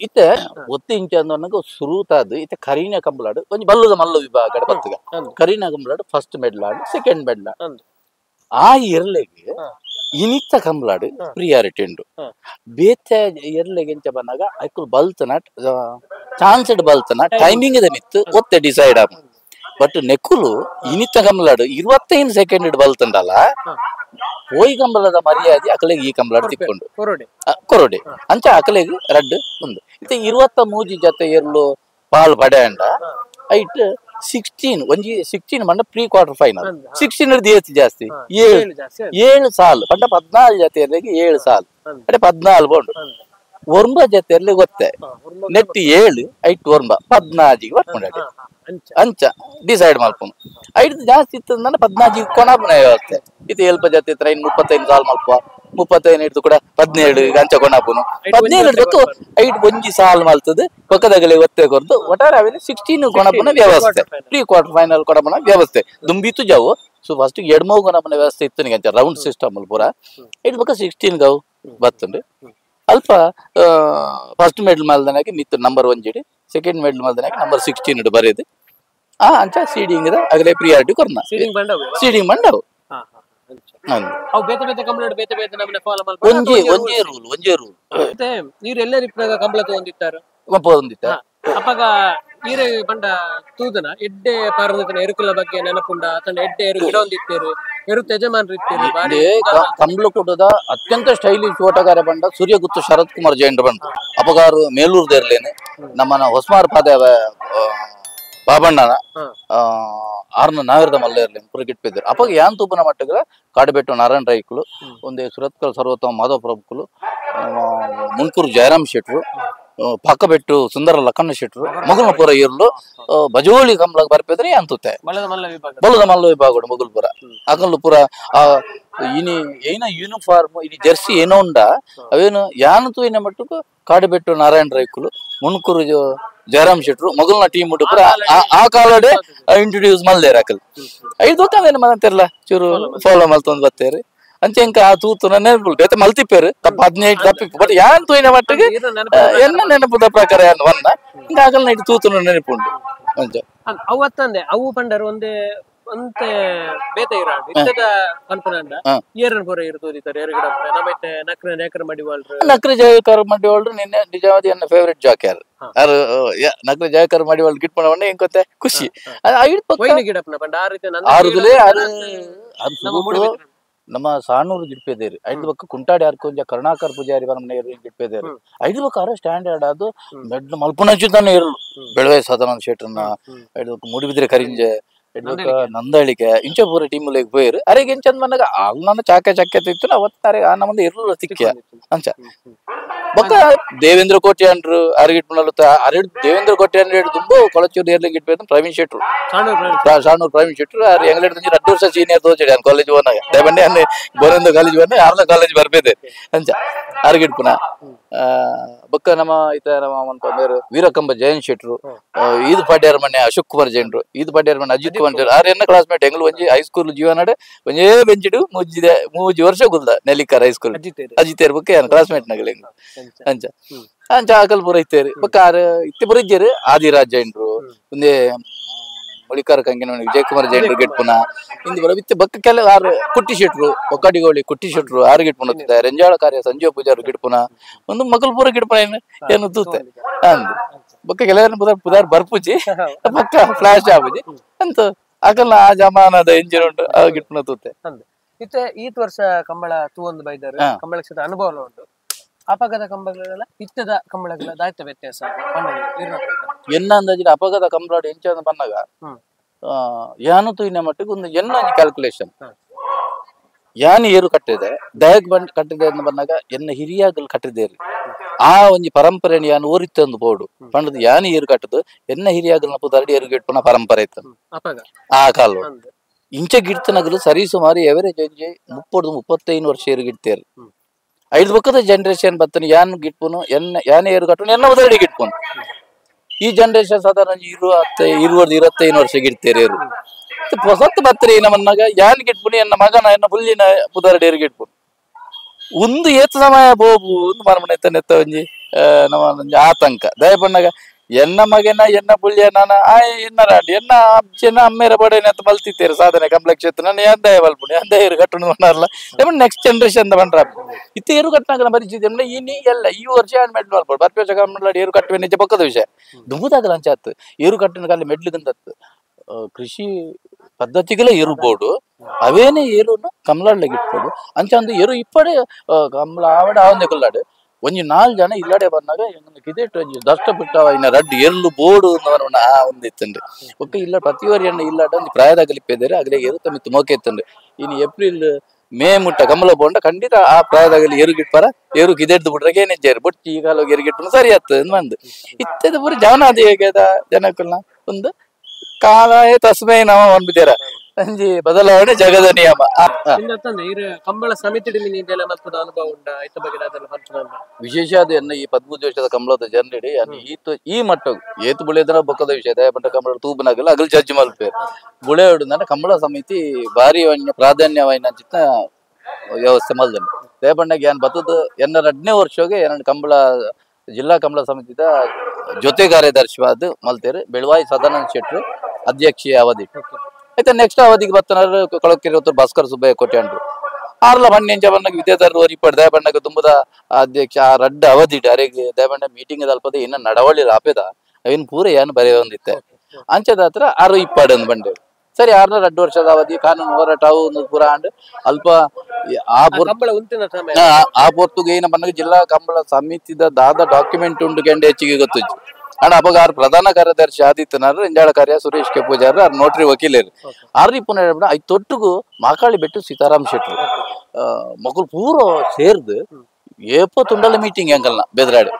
ಇತ್ತೆ ಒತ್ತೆ ಇಂಚ ಅಂದವನಾಗ ಸುರುತಾದು ಇತ್ತೆ ಕರೀನ ಕಂಬಳಾಡು ಒಂಜಿ ಬಲ್ಲದ ಮಲ್ಲ ವಿಭಾಗ ಬತ್ತಗ ಕರೀನ ಕಂಬಳಾಡು ಫಸ್ಟ್ ಮೆಡ್ಲಾಡು ಸೆಕೆಂಡ್ ಮೆಡ್ಲಾಡು ಆ ಎರಲೆಗೆ ಇನಿತ್ತ ಕಂಬಳಾಡು ಪ್ರಿಯಾರಿಟಿ ಉಂಡು ಬೇತೆ ಎರಲೆಗೆ ಎಂಚ ಬಂದಾಗ ಐಕುಲ್ ಬಲ್ತನ ಚಾನ್ಸಡ್ ಬಲ್ತನ ಟೈಮಿಂಗ್ ಮಿತ್ತು ಒತ್ತೆ ಡಿಸೈಡ್ ಆಗ ಬಟ್ ನೆಕ್ಕುಲು ಇನಿತ್ತ ಕಂಬಳಾಡು 25 ಸೆಕೆಂಡ್ ಬಲ್ತಂಡಲ್ಲ ಹೋಯ್ ಕಂಬಳದ ಮರ್ಯಾದೆ ಅಕಲೆಗೆ ಈ ಕಂಬಳಾಡು ತಿಕ್ಕೊಂಡು ಕೊರಡೆ ಅಂಚ ಅಕಲೆಗೆ ರಡ್ಡು ಒಂದು ಇತ್ತೆ 23 ಜೊತೆ ಎರಲು ಪಾಲ್ ಪಡೆ ಅಂಡ ಐಟ್ 16 ಮಂಡ ಪ್ರೀ ಕ್ವಾರ್ಟರ್ ಫೈನಲ್ 16 ಹಿಡಿದು ಜಾಸ್ತಿ 7 ಸಾಲು ಪಂಡ 14 ಜೊತೆಯರಿಗೆ 7 ಸಾಲು ಅಡೆ 14 ಬೋಂಡು ಒರ್ಂಬ ಜೊತೆಯಲ್ಲಿ ಗೊತ್ತೆ ನೆಟ್ 7 ಐಟ್ ಒರ್ಂಬ 14 ಬರ್ಕೊಂಡೆ ಅಂಚ ಡಿಸೈಡ್ ಮಾಡ್ಕೊಂಡು ಐದು ಜಾಸ್ತಿ ಇತ್ತು 14 ಕೊಣಾಪುನ ವ್ಯವಸ್ಥೆ ಇದು ಎಲ್ಪ ಜೊತೆ ಹತ್ರ ಇನ್ನು 35 ಸಾಲು ಮಲ್ಪ 35 ಹಿಡಿದು ಕೂಡ 17 ಅಂಚ ಕೊಣಾಪುನು 17 ಹಿಡಿದಕ್ಕೂ ಐಟ್ ಒಂಜಿ ಸಾಲು ಮಲ್ತದೆ ಪಕ್ಕದಾಗಲೇ ಒತ್ತೆ ಕೊರ್ದು ಒಟ್ಟಾರೆ ಅವೆಲ್ಲ 16 ಕೊಣಾಪುನ ವ್ಯವಸ್ಥೆ ಪ್ರೀ ಕ್ವಾರ್ಟರ್ ಫೈನಲ್ ಕೊಣಾಪುನ ವ್ಯವಸ್ಥೆ ದುಂಬಿತ್ತು ಜಾವು ಸೊ ಫಸ್ಟ್ ಎಡ್ಮೋ ಕೊಣಾಪುನ ವ್ಯವಸ್ಥೆ ಇತ್ತು ನಿಂಗೆ ಅಂಚ ರೌಂಡ್ ಸಿಸ್ಟಮ್ ಪೂರ ಇಟ್ ಬಕ್ಕ 16 ಗವು ಬತ್ತುಂಡು ಅಲ್ಪ ಫಸ್ಟ್ ಮೆಡಲ್ ಮಲ್ದನಾಗಿ ಮಿತ್ತು ನಂಬರ್ 1 ಜಿಡಿ ಸೆಕೆಂಡ್ ಮೆಡಲ್ ಮಲ್ದನಾಗಿ ನಂಬರ್ 16 ಇಡು ಬರೆದು ಆ ಅಂಚ ಸೀಡಿಂಗ್ ಅಗಲೇ ಪ್ರಿಯಾರಿಟಿ ಕೊರ್ನ ಸೀಡಿಂಗ್ ಮಂಡವು ಒಂಜೇ ರೂಲ್ ನೀರು ಎಲ್ಲರೂ ಕಂಬಳ ತಗೊಂಡಿದ್ದಾರೆ ಅಪ್ಪಾಗ ನೀರೇ ಪಂಡ ತೂದನ ಎಡ್ಡೆ ಪಾರದನ ಎರುಕುಲ ಬಗ್ಗೆ ನೆನಪುಂಡ ಅತಂಡ ಎಡ್ಡೆ ಎರು ಗಿಡ ಒಂದಿತ್ತೇರು ಎರು ಯಜಮಾನ್ರು ಇತ್ತೇರು ಕಂಬಳ ಕೂಟದ ಅತ್ಯಂತ ಸ್ಟೈಲಿಶ್ ಓಟಗಾರ ಬಂಡ ಸೂರ್ಯಗುತ್ತು ಶರತ್ ಕುಮಾರ್ ಜೈನ್ ಬಂಡು ಅಪಗಾರು ಮೇಲೂರ್ದೇರ್ಲೇನೆ ನಮ್ಮನ ಹೊಸಮಾರ್ ಪಾದ ಬಾಬಣ್ಣನ 6 ನಾಗರದ ಮಲ್ಲ ಇರ್ಲಿ ಪುರಗಿಟ್ಟಿದ್ರು ಅಪ್ಪಾಗ ಯಾನ್ ತೂಪನ ಮಟ್ಟಗಳ ಕಾಡುಬೆಟ್ಟು ನಾರಾಯಣ ರೈಕುಲು ಒಂದೇ ಸುರತ್ಕಲ್ ಸರ್ವೋತ್ತಮ ಮಾಧವ ಪ್ರಭುಕುಲು ಮುನ್ಕೂರು ಜಯರಾಮ್ ಶೆಟ್ರು ಪಕ್ಕಬೆಟ್ಟು ಸುಂದರ ಲಕ್ಕಣ್ಣ ಶೆಟ್ರು ಮಗುಲ್ ಪುರ ಇರ್ಲು ಬಜೋಳಿ ಕಂಬಳಕ್ಕೆ ಬರ್ಪಿದ್ರೆ ಅಂತುತ್ತೆ ಬಲದ ಮಲ್ಲ ವಿಭಾಗ ಮಗುಲ್ ಪುರ ಅಕಲ್ಲು ಪುರ ಇನಿ ಏನ ಯೂನಿಫಾರ್ಮ್ ಇನಿ ಜರ್ಸಿ ಏನೋ ಉಂಡ ಅವೇನು ಯಾನು ತೂಯಿನ ಮಟ್ಟಕ್ಕೂ ಕಾಡುಬೆಟ್ಟು ನಾರಾಯಣ ರೈಕುಲು ಮುನ್ಕೂರು ಜಯರಾಮ್ ಶೆಟ್ರು ಮೊದಲನ ಟೀಮ್ ಉಂಟು ಪೂರ ಆ ಕಾಲಡೆ ಇಂಟ್ರೊಡ್ಯೂಸ್ ಮಲ್ದೇರ ಅಕಲ್ ಐದು ಅವೇನು ಮನಂತಿರಲ್ಲ ಚೂರು ಫಾಲೋ ಮಲ್ತೊಂದು ಬರ್ತೇರಿ ಅಂಚೆಂಕ ಆ ತೂತು ನೆನಪು ಬೇತೆ ಮಲ್ತಿಪ್ಪೇರು 15 ತಪ್ಪಿಪ್ಪು ಬಟ್ ಯಾನ್ ತೂಯಿನ ಮಟ್ಟಿಗೆ ಎನ್ನ ನೆನಪುದ ಪ್ರಕಾರ ಯಾನ್ ವನ್ನ ಹಿಂಗ ಆಗಲ್ ನೈಟ್ ತೂತು ನೆನಪುಂಡು ಅಂಚ ಅವತ್ತಂದೆ ಅವು ಪಂಡರು ಒಂದೇ ಅಂತೆ ಬೇತೆ ಇರಾಡು ಇತ್ತದ ಕನ್ಪನಂಡ ಏರನ್ ಪುರ ಇರ್ತೋದಿತಾರೆ ಎರಗಡ ನಮೈತೆ ನಕ್ರ ಮಡಿವಾಳ್ರು ನಿನ್ನೆ ನಿಜವಾದ ನನ್ನ ಫೇವರೇಟ್ ಜಾಕ್ಯಾರ್ ನಕ್ರ ಜಯಕರ್ ಮಡಿವಾಳ್ ಗಿಟ್ ಪಣ ಹೆಂಗ್ ಗೊತ್ತೆ ಖುಷಿ ಗಿಡಪ್ನ ಪಂಡ ಆ ರೀತಿ ನಮ್ಮ ಸಾಣೂರು ಗಿಡ್ಪೇದೇರಿ ಐದು ಬಕ್ಕ ಕುಂಟಾಡಿ ಹಾರ್ಕೊಂಜ ಕರುಣಾಕರ್ ಪೂಜಾರಿ ಬರಮನೆ ಗಿಡ್ಪೇದೇರಿ ಐದು ಬಕ್ಕ ಅರ ಸ್ಟ್ಯಾಂಡರ್ಡ್ ಅದು ಮೆಡ್ಲು ಮಲ್ಪನಂಚುತಾನೆ ಇರಲು ಬೆಳವೆ ಸದಾನಂದ ಶೆಟ್ರನ್ನ ಐದು ಬಕ್ಕ ಮೂಡಿಬಿದ್ರೆ ಕರಿಂಜೆ ನಂದಳಿಕೆ ಇಂಚ ಪೂರ ಟೀಮ್ ಲೆಗ್ ಪೋಯರು ಅರೆಗೆ ಇಂಚಂದ್ ಮನಗ ಅಲ್ಲ ಚಾಕೆ ಚಕ್ಕೆ ತಿತ್ತು ಅವತ್ತಾರೆ ಆ ನಮ್ಮದು ಇರ್ಲ ತಿಕ್ಕ ಅಂಚ ಬೊಕ್ಕ ದೇವೇಂದ್ರ ಕೋಟೆ ಅಂಡ್ರು ಅರಗಿಟ್ ಮನಲುತ್ತ ಅರಡು ದೇವೇಂದ್ರ ಕೋಟೆ ಅಂಡ್ ತುಂಬಾ ಕೊಳಚೂರು ಏರ್ಲಿಂಗ್ ಇಟ್ಬೇಕು ಪ್ರವೀಣ್ ಶೆಟ್ರು ಶಾಣೂರ್ ಪ್ರವೀಣ್ ಶೆಟ್ರು ಎಂಗ್ಲ 2 ವರ್ಷ ಸೀನಿಯರ್ ತೋಚಡಿ ನಾನು ಕಾಲೇಜ್ ಹೋದಾಗ ದೇವಣ್ಣೆ ಅನ್ನ ಬೋರೆಂದು ಕಾಲೇಜ್ ಬಂದ ಯಾರ್ದ ಕಾಲೇಜ್ ಬರ್ಬೇದೆ ಅಂಚ ಅರಗಿಟ್ ಪುನ ಬೊಕ್ಕ ನಮ್ಮ ಇತ ನಮ್ಮ ಬೇರೆ ವೀರಕಂಬ ಜಯನ್ ಶೆಟ್ರು ಈದ್ ಪಾಡ್ಯಾರ ಮನೆ ಅಶೋಕ್ ಕುಮಾರ್ ಜೈನ್ರು ಈದ್ ಪಾಡ್ಯಾರ ಮನೆ ಅಜಿತ್ ಕುಮಾರ್ ಜೈನ್ ಆರ್ ಎನ್ನ ಕ್ಲಾಸ್ಮೇಟ್ ಎಂಗ್ಲು ಒಂಜಿ ಹೈಸ್ಕೂಲ್ ಜೀವನ ಒಂಜೇ ಬೆಂಚಿಡು ಮೂಜಿ ವರ್ಷ ಗುಲ್ದ ನೆಲ್ಲಿಕರ್ ಹೈಸ್ಕೂಲ್ ಅಜಿತೇರ್ ಬೊಕ್ಕ ಕ್ಲಾಸ್ಮೇಟ್ ನಗಲ್ ಎಂಗ್ಲು ಅಂಚ ಅಂಚ ಆಕಲ್ ಪೂರ ಇತ್ತೇರಿ ಬೊಕ್ಕ ಆರ್ ಇತ್ತೆ ಪೂರ ಇಜ್ಜೇರಿ ಆದಿರಾಜ್ ಜೈನ್ರು ಒಂದೇ ಮುಳಿಕಾರ ಕಂಗಿನ ವಿಜಯಕುಮಾರ್ ಜೈನ್ರು ಗೆಟ್ಪುನ ಇಂದು ಬರ ಬಿತ್ತೆ ಬಕ್ಕ ಕೆಲ ಆರು ಕುಟ್ಟಿ ಶೆಟ್ರು ಒಕ್ಕಡಿಗೋಳಿ ಕುಟ್ಟಿ ಶೆಟ್ರು ಆರು ಗಿಟ್ಪುನ ರೆಂಜಾಳ ಕಾರ್ಯ ಸಂಜೀವ ಪೂಜಾರು ಗಿಟ್ಪುನ ಒಂದು ಮಕ್ಕಳು ಪೂರ ಗಿಟ್ಪುನ ಏನು ತೂತೆ ಅಂದ್ ಬೊಕ್ಕ ಕೆಲವರನ್ನ ಪುದಾರ್ ಬರ್ಪುಜಿ ಬೊಕ್ಕ ಫ್ಲಾಶ್ ಆಪುಜಿ ಅಂತ ಆಕಲ್ಲ ಆ ಜಮಾನದ ಎಂಜಿನ್ ಉಂಟು ಆ ಗಿಟ್ಪುನ ತೂತೆ ಇತ್ತೆ ಈತ್ ವರ್ಷ ಕಂಬಳ ತೂವೊಂದು ಬೈದಾರು ಕಂಬಳ ಕ್ಷೇತ್ರ ಅನುಭವ ಉಂಟು ಅಪಘಾತ ಕಂಬಗಳೆಲ್ಲ ಇತ್ತದ ಕಂಬಳಗಳ ದಾಯ್ತ ವ್ಯತ್ಯಾಸ ಎನ್ನ ಅಂದಾಜಿನ ಅಪಘಾತ ಕಂಬಳ ಎಂಚ ಬಂದಾಗ ಯಾನು ತೂಯಿನ ಮಟ್ಟಿಗೆ ಒಂದು ಎನ್ನ ಕ್ಯಾಲ್ಕುಲೇಷನ್ ಯಾನು ಏರು ಕಟ್ಟಿದೆ ದಯಗ್ ಬಂದ್ ಕಟ್ಟಿದೆ ಅಂತ ಬಂದಾಗ ಎನ್ನ ಹಿರಿಯಾಗಲು ಕಟ್ಟಿದೇರಿ ಆ ಒಂಜಿ ಪರಂಪರೆಯನ್ನು ಯಾನು ಓರಿತ್ತು ಒಂದು ಬೋರ್ಡು ಪಂಡದು ಯಾನು ಏರು ಕಟ್ಟದು ಎನ್ನ ಹಿರಿಯಾಗಲ್ನ ಪುದಾರ್ಡಿ ಏರು ಗಿಟ್ಪುನ ಪರಂಪರೆ ಇತ್ತು ಆ ಕಾಲ ಇಂಚ ಗಿಡ್ತನಗಲು ಸರಿ ಸುಮಾರು ಎವರೇಜ್ ಒಂಜಿ 30-35 ವರ್ಷ ಏರು ಗಿಡ್ತೇರು ಐದು ಬಕ್ಕದ ಜನರೇಷನ್ ಬತ್ತನು ಯಾನು ಗಿಟ್ಪುನು ಯಾನೇ ಏರು ಕಟ್ಟುನು ಎನ್ನ ಉದಾಹರಣೆ ಗಿಟ್ಪುನು ಈ ಜನರೇಷನ್ ಸಾಧಾರಣ 20-25 ವರ್ಷ ಗಿಡ್ತೇರು ಏರು ಹೊಸತ್ತು ಬತ್ತರಿ ನಮ್ಮನ್ನಾಗ ಯಾನ್ ಗಿಟ್ಪುನು ಎನ್ನ ಮಗನ ಎನ್ನ ಬುಲ್ಲಿನ ಉದಾಹರಣೆ ಏರು ಗಿಟ್ಪುನು ಒಂದು ಏತ ಸಮಯ ಬೋಬು ಒಂದು ಮರಮನೆ ಎತ್ತ ಒಂಜಿ ನಮ್ಮ ಆತಂಕ ದಯಪಣ್ಣಾಗ ಎನ್ನ ಮಗನ ಎನ್ನ ಬುಳ್ಳಿಯ ನಾನು ಎನ್ನ ರಾಡಿ ಎನ್ನ ಅಜ್ಜನ ಅಮ್ಮೇರ ಬಡೇನೆ ಅಂತ ಮಲ್ತಿತ್ತೇರು ಸಾಧನೆ ಕಂಪ್ಲೆಕ್ಸ್ ನಾನು ಎಂದಯ ಬಲ್ಪುಣಿ ಎಂದಯ ಕಟ್ಟುನು ಬಂದಾರಲ್ಲ ನೆಕ್ಸ್ಟ್ ಜನರೇಷನ್ ಬಂದ್ರ ಇತ್ತು ಏರು ಕಟ್ಟನಾಗ ಪರಿಸ್ಥಿತಿ ಇನಿ ಎಲ್ಲ ಈ ವರ್ಷ ಮೆಡ್ಲು ಮಲ್ಪಡು ಬರ್ಪೇಶ ಕಮ್ಮಡಿ ಏರು ಕಟ್ಟುವೆ ನಿಜ ಪಕ್ಕದ ವಿಷಯ ದುಂಬುದಾಗಲ್ಲ ಅಂಚಾತ್ತು ಏರು ಕಟ್ಟಿನ ಕಾಲ ಮೆಡ್ಲಿಗಂತತ್ತು ಕೃಷಿ ಪದ್ಧತಿಗಳ ಇರ್ಬೋದು ಅವೇನೇ ಏರುನು ಕಮಲಾಡ್ಲಿಗೆ ಇಟ್ಬೋದು ಅಂಚ ಒಂದು ಏರು ಇಪ್ಪಡೆ ಕಮಲ ಆವಡ ಆವಂದೆ ಕಲ್ಲಾಡು ಒಂಜಿ 4 ಜನ ಇಲ್ಲಡೆ ಬಂದಾಗ ಕಿದೇಟ್ ಒಂಜಿ ದಷ್ಟ ಬಿಟ್ಟವ ಇನ್ನ ರಡ್ಡು ಎರ್ಲು ಬೋಡು ಆ ಒಂದಿತ್ತಂಡ್ರಿ ಒಕ್ಕ ಇಲ್ಲ ಪ್ರತಿವರಿ ಎಣ್ಣ ಇಲ್ಲಾಟ ಒಂದು ಪ್ರಾಯದಾಗಲಿಪ್ಪೇದಾರೆ ಅಗ್ಲೇ ಏರುತ್ತ ಮಿತ್ತು ಮೋಕೆ ಇತ್ತಂಡ್ರಿ ಇನ್ನು ಏಪ್ರಿಲ್ ಮೇ ಮುಟ್ಟ ಕಮಲ ಬೋಂಡ ಖಂಡಿತ ಆ ಪ್ರಾಯದಾಗಲಿ ಏರುಗಿಟ್ಪಾರ ಏರು ಕಿದೇಡ್ದು ಬಿಟ್ರಾಗ ಏನಿಜ್ಜಾರು ಬೊಟ್ಟಿ ಈಗಾಲ ಏರುಗಿಟ್ಟು ಸರಿ ಆಗ್ತದೆ ಬಂದು ಇತ್ತದ ಪೂರ ಜಾನಾದಿ ಹೇಗದ ಜನಕ್ಕಲ್ನ ಒಂದು ಕಾಲಾಯ ತಸ್ಮೈ ನಮ ಅನ್ಬಿದ್ದಾರ ಅಂಜಿ ಬದಲಾವಣೆ ಜಗದ ನಿಯಮ ಕಂಬಳ ಸಮಿತಿ ಅನುಭವ ಉಂಟ ವಿಶೇಷ ಅದು ಎನ್ನ ಈ 13 ವರ್ಷದ ಕಂಬಳದ ಜನರಡಿ ಈ ಮಟ್ಟ ಏತು ಬುಳೆದನ ಬೊಕ್ಕದ ವಿಷಯ ದಯಪಟ್ಟ ಕಂಬಳ ತೂಬನಾಗಲ್ಲ ಅಗಲ್ ಜಡ್ಜ್ ಮಲ್ಪೇರು ಬುಳೆ ಹೊಡುದಂದ್ರೆ ಕಂಬಳ ಸಮಿತಿ ಭಾರಿ ಪ್ರಾಧಾನ್ಯವಾಯಿನ ಚಿತ್ತ ವ್ಯವಸ್ಥೆ ಮಲ್ದನು ದಯಪಣ್ಣಗೆ ಏನ್ ಬತ್ತದ ಎನ್ನ 2ನೇ ವರ್ಷಗೆ ಎರಡು ಕಂಬಳ ಜಿಲ್ಲಾ ಕಂಬಳ ಸಮಿತಿದ ಜೊತೆ ಕಾರ್ಯದರ್ಶಿವಾದ ಮಲ್ತೇರು ಬೆಳವಾಯಿ ಸದಾನಂದ ಶೆಟ್ರು ಅಧ್ಯಕ್ಷೀಯ ಅವಧಿ ಆಯ್ತಾ ನೆಕ್ಸ್ಟ್ ಅವಧಿಗೆ ಬತ್ತನಾರು ಕೊಳಕೆರೆ ಭಾಸ್ಕರ್ ಸುಬ್ಬಯ್ಯ ಕೊಟ್ಟೆ ಅಂಡ್ರು ಆರ್ಲ ಬಣ್ಣೆಂಚ ಬಣ್ಣಕ್ಕೆ ವಿದ್ಯಾಧರ್ ಇಪ್ಪಡು ದಯಬಣ್ಣಕ್ಕೆ ತುಂಬದ ಅಧ್ಯಕ್ಷ ಆ ರಡ್ಡ ಅವಧಿ ಅರೆಗೆ ದಯಬಣ್ಣ ಮೀಟಿಂಗ್ ಅಲ್ಪದ ಇನ್ನ ನಡವಳಿ ಆಪೇದ ಅವಿನ ಪೂರ ಏನು ಬರೆಯ ಒಂದಿತ್ತೆ ಅಂಚದ ಹತ್ರ 6 ಬಂಡೆ ಸರಿ 2 ವರ್ಷದ ಅವಧಿ ಕಾನೂನು ಹೋರಾಟ ಅವು ಪೂರ ಅಂಡ್ ಅಲ್ಪ ಆ ಪೊರ್ತುಗೆ ಏನ ಬಣ್ಣಗೆ ಜಿಲ್ಲಾ ಕಂಬಳ ಸಮಿತಿದ ದಾದ ಡಾಕ್ಯುಮೆಂಟ್ ಉಂಡು ಕೆಂಡೆ ಹೆಚ್ಚಿಗೆ ಗೊತ್ತಿಜ್ಜು ಅಣ್ಣ ಅಪಗಾರ ಪ್ರಧಾನ ಕಾರ್ಯದರ್ಶಿ ಆದಿತ್ಯನಾರು ರೆಂಜಾಳ ಕಾರ್ಯ ಸುರೇಶ್ ಕೆ ಪೂಜಾರ ನೋಟ್ರಿ ವಕೀಲರು ಆರ್ರಿ ಪುನಃ ಐ ತೊಟ್ಟುಗು ಮಾಕಾಳಿ ಬೆಟ್ಟು ಸೀತಾರಾಮ್ ಶೆಟ್ರು ಮಕ್ಕಳು ಪೂರ ಸೇರ್ದು ಏಪ ತುಂಡಲ ಮೀಟಿಂಗ್ ಹೆಂಗಲ್ನ ಬೆದ್ರಾಡು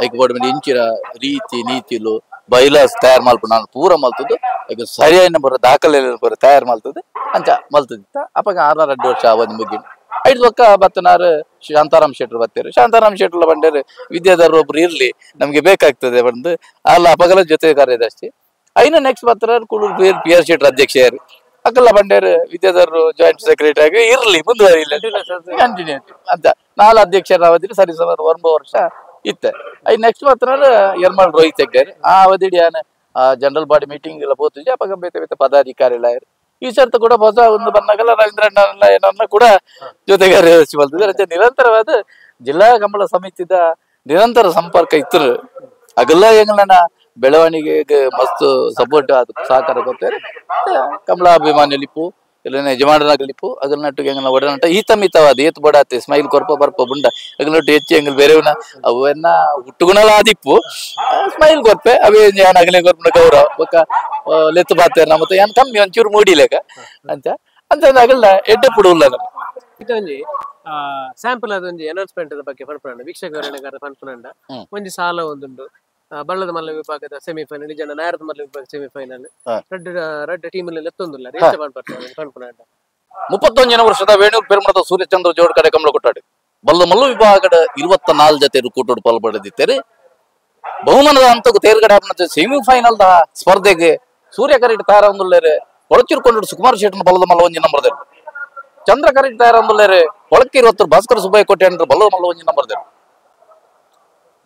ಐಕ್ ಬೋರ್ಡ್ ಇಂಚಿನ ರೀತಿ ನೀತಿಲು ಬೈಲಾಸ್ ತಯಾರು ಮಲ್ಪು ನಾನು ಪೂರ ಮಲ್ತದ್ದು ಈಗ ಸರಿಯಾಗಿ ಬರೋ ದಾಖಲೆ ಬರೋ ತಯಾರು ಮಲ್ತದ್ದು ಅಂಚ ಮಲ್ತದಿತ್ತ ಅಪ್ಪಾಗ 2 ವರ್ಷ ಅವಧಿ ಮುಗಿನ 5 ಪಕ್ಕ ಬತ್ತನಾರು ಶಾಂತಾರಾಮ್ ಶೆಟ್ರು ಬತ್ತೇರು ಶಾಂತಾರಾಮ್ ಶೆಟ್ರು ಬಂಡೇರು ವಿದ್ಯಾಧರ್ ಒಬ್ರು ಇರ್ಲಿ ನಮ್ಗೆ ಬೇಕಾಗ್ತದೆ ಬಂದು ಅಲ್ಲ ಅಪಗಲ ಜೊತೆ ಕಾರ್ಯದರ್ಶಿ ಐನ ನೆಕ್ಸ್ಟ್ ಬತ್ತನಾರು ಕುಳೂರು PR ಶೆಟ್ರು ಅಧ್ಯಕ್ಷರು ಅಕ್ಕಲ್ಲ ಬಂಡೇರು ವಿದ್ಯಾಧರ್ ಜಾಯಿಂಟ್ ಸೆಕ್ರೆಟರಿ ಆಗಿ ಇರ್ಲಿ ಮುಂದುವರಿಲ್ಲ ಕಂಟಿನ್ಯೂ ಅಂತ 4 ಅಧ್ಯಕ್ಷರ ಅವಧಿ ಸರಿ ಸುಮಾರು 9 ವರ್ಷ ಇತ್ತೆ ನೆಕ್ಸ್ಟ್ ಬತ್ತನಾರು ಯರ್ಮಲ್ ರೋಹಿತ್ ಹೆಗ್ಡೇರ್ ಆ ಅವಧಿ ಜನರಲ್ ಬಾಡಿ ಮೀಟಿಂಗ್ ಎಲ್ಲ ಬೋತಿದ್ದೆ ಅಪ್ಪಾಗ ಬೇತೆ ಬೇತೆ ಪದಾಧಿಕಾರಿಗಳ ಈ ಸರ್ತ ಕೂಡ ಹೊಸ ಒಂದು ಬಂದಾಗಲ್ಲ ರವೀಂದ್ರಣ್ಣ ಕೂಡ ಜೊತೆಗಾರ ಬಲ್ತಿದ್ದಾರೆ ನಿರಂತರವಾದ ಜಿಲ್ಲಾ ಕಂಬಳ ಸಮಿತಿದ ನಿರಂತರ ಸಂಪರ್ಕ ಇತ್ತು ಅಗಲ್ಲ ಹೆಂಗನ ಬೆಳವಣಿಗೆಗೆ ಮಸ್ತ್ ಸಪೋರ್ಟ್ ಅದು ಸಹಕಾರ ಕೊಡ್ತಾರೆ ಕಂಬಳ ಅಭಿಮಾನಿ ಲಿಪ್ಪು ಇಲ್ಲ ಯಜಮಾನನಾಗಲಿಪ್ಪು ಅಗಲ್ನಟ್ಟು ಎಂಗನ ಒಡನಾಟ ಈತ ಏತ್ ಬಡಾತೆ ಸ್ಮೈಲ್ ಕೊರ್ಪ ಬರ್ಪ ಬುಂಡ ಅಗಲ್ನಟ್ಟು ಹೆಚ್ಚು ಎಂಗಲ್ ಬೇರೆವನ ಅವನ್ನ ಹುಟ್ಟುಗುಣಲ ಆದಿಪ್ಪು ಸ್ಮೈಲ್ ಕೊರ್ಪೆ ಅವೇ ಯಾನ್ ಅಗಲೆ ಕೊರ್ಪನ ಗೌರವ ಬೊಕ್ಕ ಲೆತ್ತು ಬಾತೇನ ಮತ್ತೆ ಯಾನ್ ಕಮ್ಮಿ ಒಂಚೂರು ಮೂಡಿಲೇಕ ಅಂತ ಅಂತ ಅಗಲ್ನ ಎಡ್ಡೆ ಪುಡುಲ್ಲ ಇದೊಂಜಿ ಸ್ಯಾಂಪಲ್ ಅದೊಂಜಿ ಅನೌನ್ಸ್ಮೆಂಟ್ ಬಗ್ಗೆ ಪನ್ಪುನಂಡ ವೀಕ್ಷಕರ ಪನ್ಪುನಂಡ ಒಂಜಿ ಸಾಲ ಒಂದುಂಡು ಬಳ್ಳದ ಮಲ್ಲ ವಿಭಾಗದ ಸೆಮಿಫೈನಲ್ ಜನ ನಾಯರದ ಮಲ್ಲ ವಿಭಾಗ ಸೆಮಿಫೈನಲ್ ರೆಡ್ ಟೀಮ್ ಎತ್ತೊಂದಿಲ್ಲ ರೀಚ್ ಪನ್ಪುನಂಡ 31 ವರ್ಷದ ವೇಣೂರು ಪೆರ್ಮಣದ ಸೂರ್ಯಚಂದ್ರ ಜೋಡ್ ಕಡೆ ಕಮಲ ಕೊಟ್ಟಾಡಿ ಬಲ್ಲ ಮಲ್ಲು ವಿಭಾಗದ 24 ಜತೆ ಕೂಟೋಡು ಪಾಲ್ಪಡೆದಿದ್ದಾರೆ ಬಹುಮಾನದ ಹಂತಕ್ಕೂ ತೇರ್ಗಡೆ ಹಾಕಿದ ಸೆಮಿಫೈನಲ್ ದ ಸ್ಪರ್ಧೆಗೆ ಸೂರ್ಯ ಕರೀಟ್ ತಯಾರಾಂದುಳ್ಳೇರೆ ಒಳಚಿರ್ಕೊಂಡು ಸುಕುಮಾರ್ ಶೆಟ್ಟನ ಬಲ್ಲದ ಮಲ್ಲ ಒಂಜಿ ನಂಬರ್ ಚಂದ್ರ ಕರೀಟ್ ತಯಾರಾಂದುಳ್ಳೇರೆ ಒಳಕ್ಕೆ 20 ಭಾಸ್ಕರ ಸುಬ್ಬಯ್ಯ ಕೋಟೆ ಅಂದ್ರೆ ಬಲ್ಲದ ಮಲ್ಲ ಒಂಜಿ ನಂಬರ್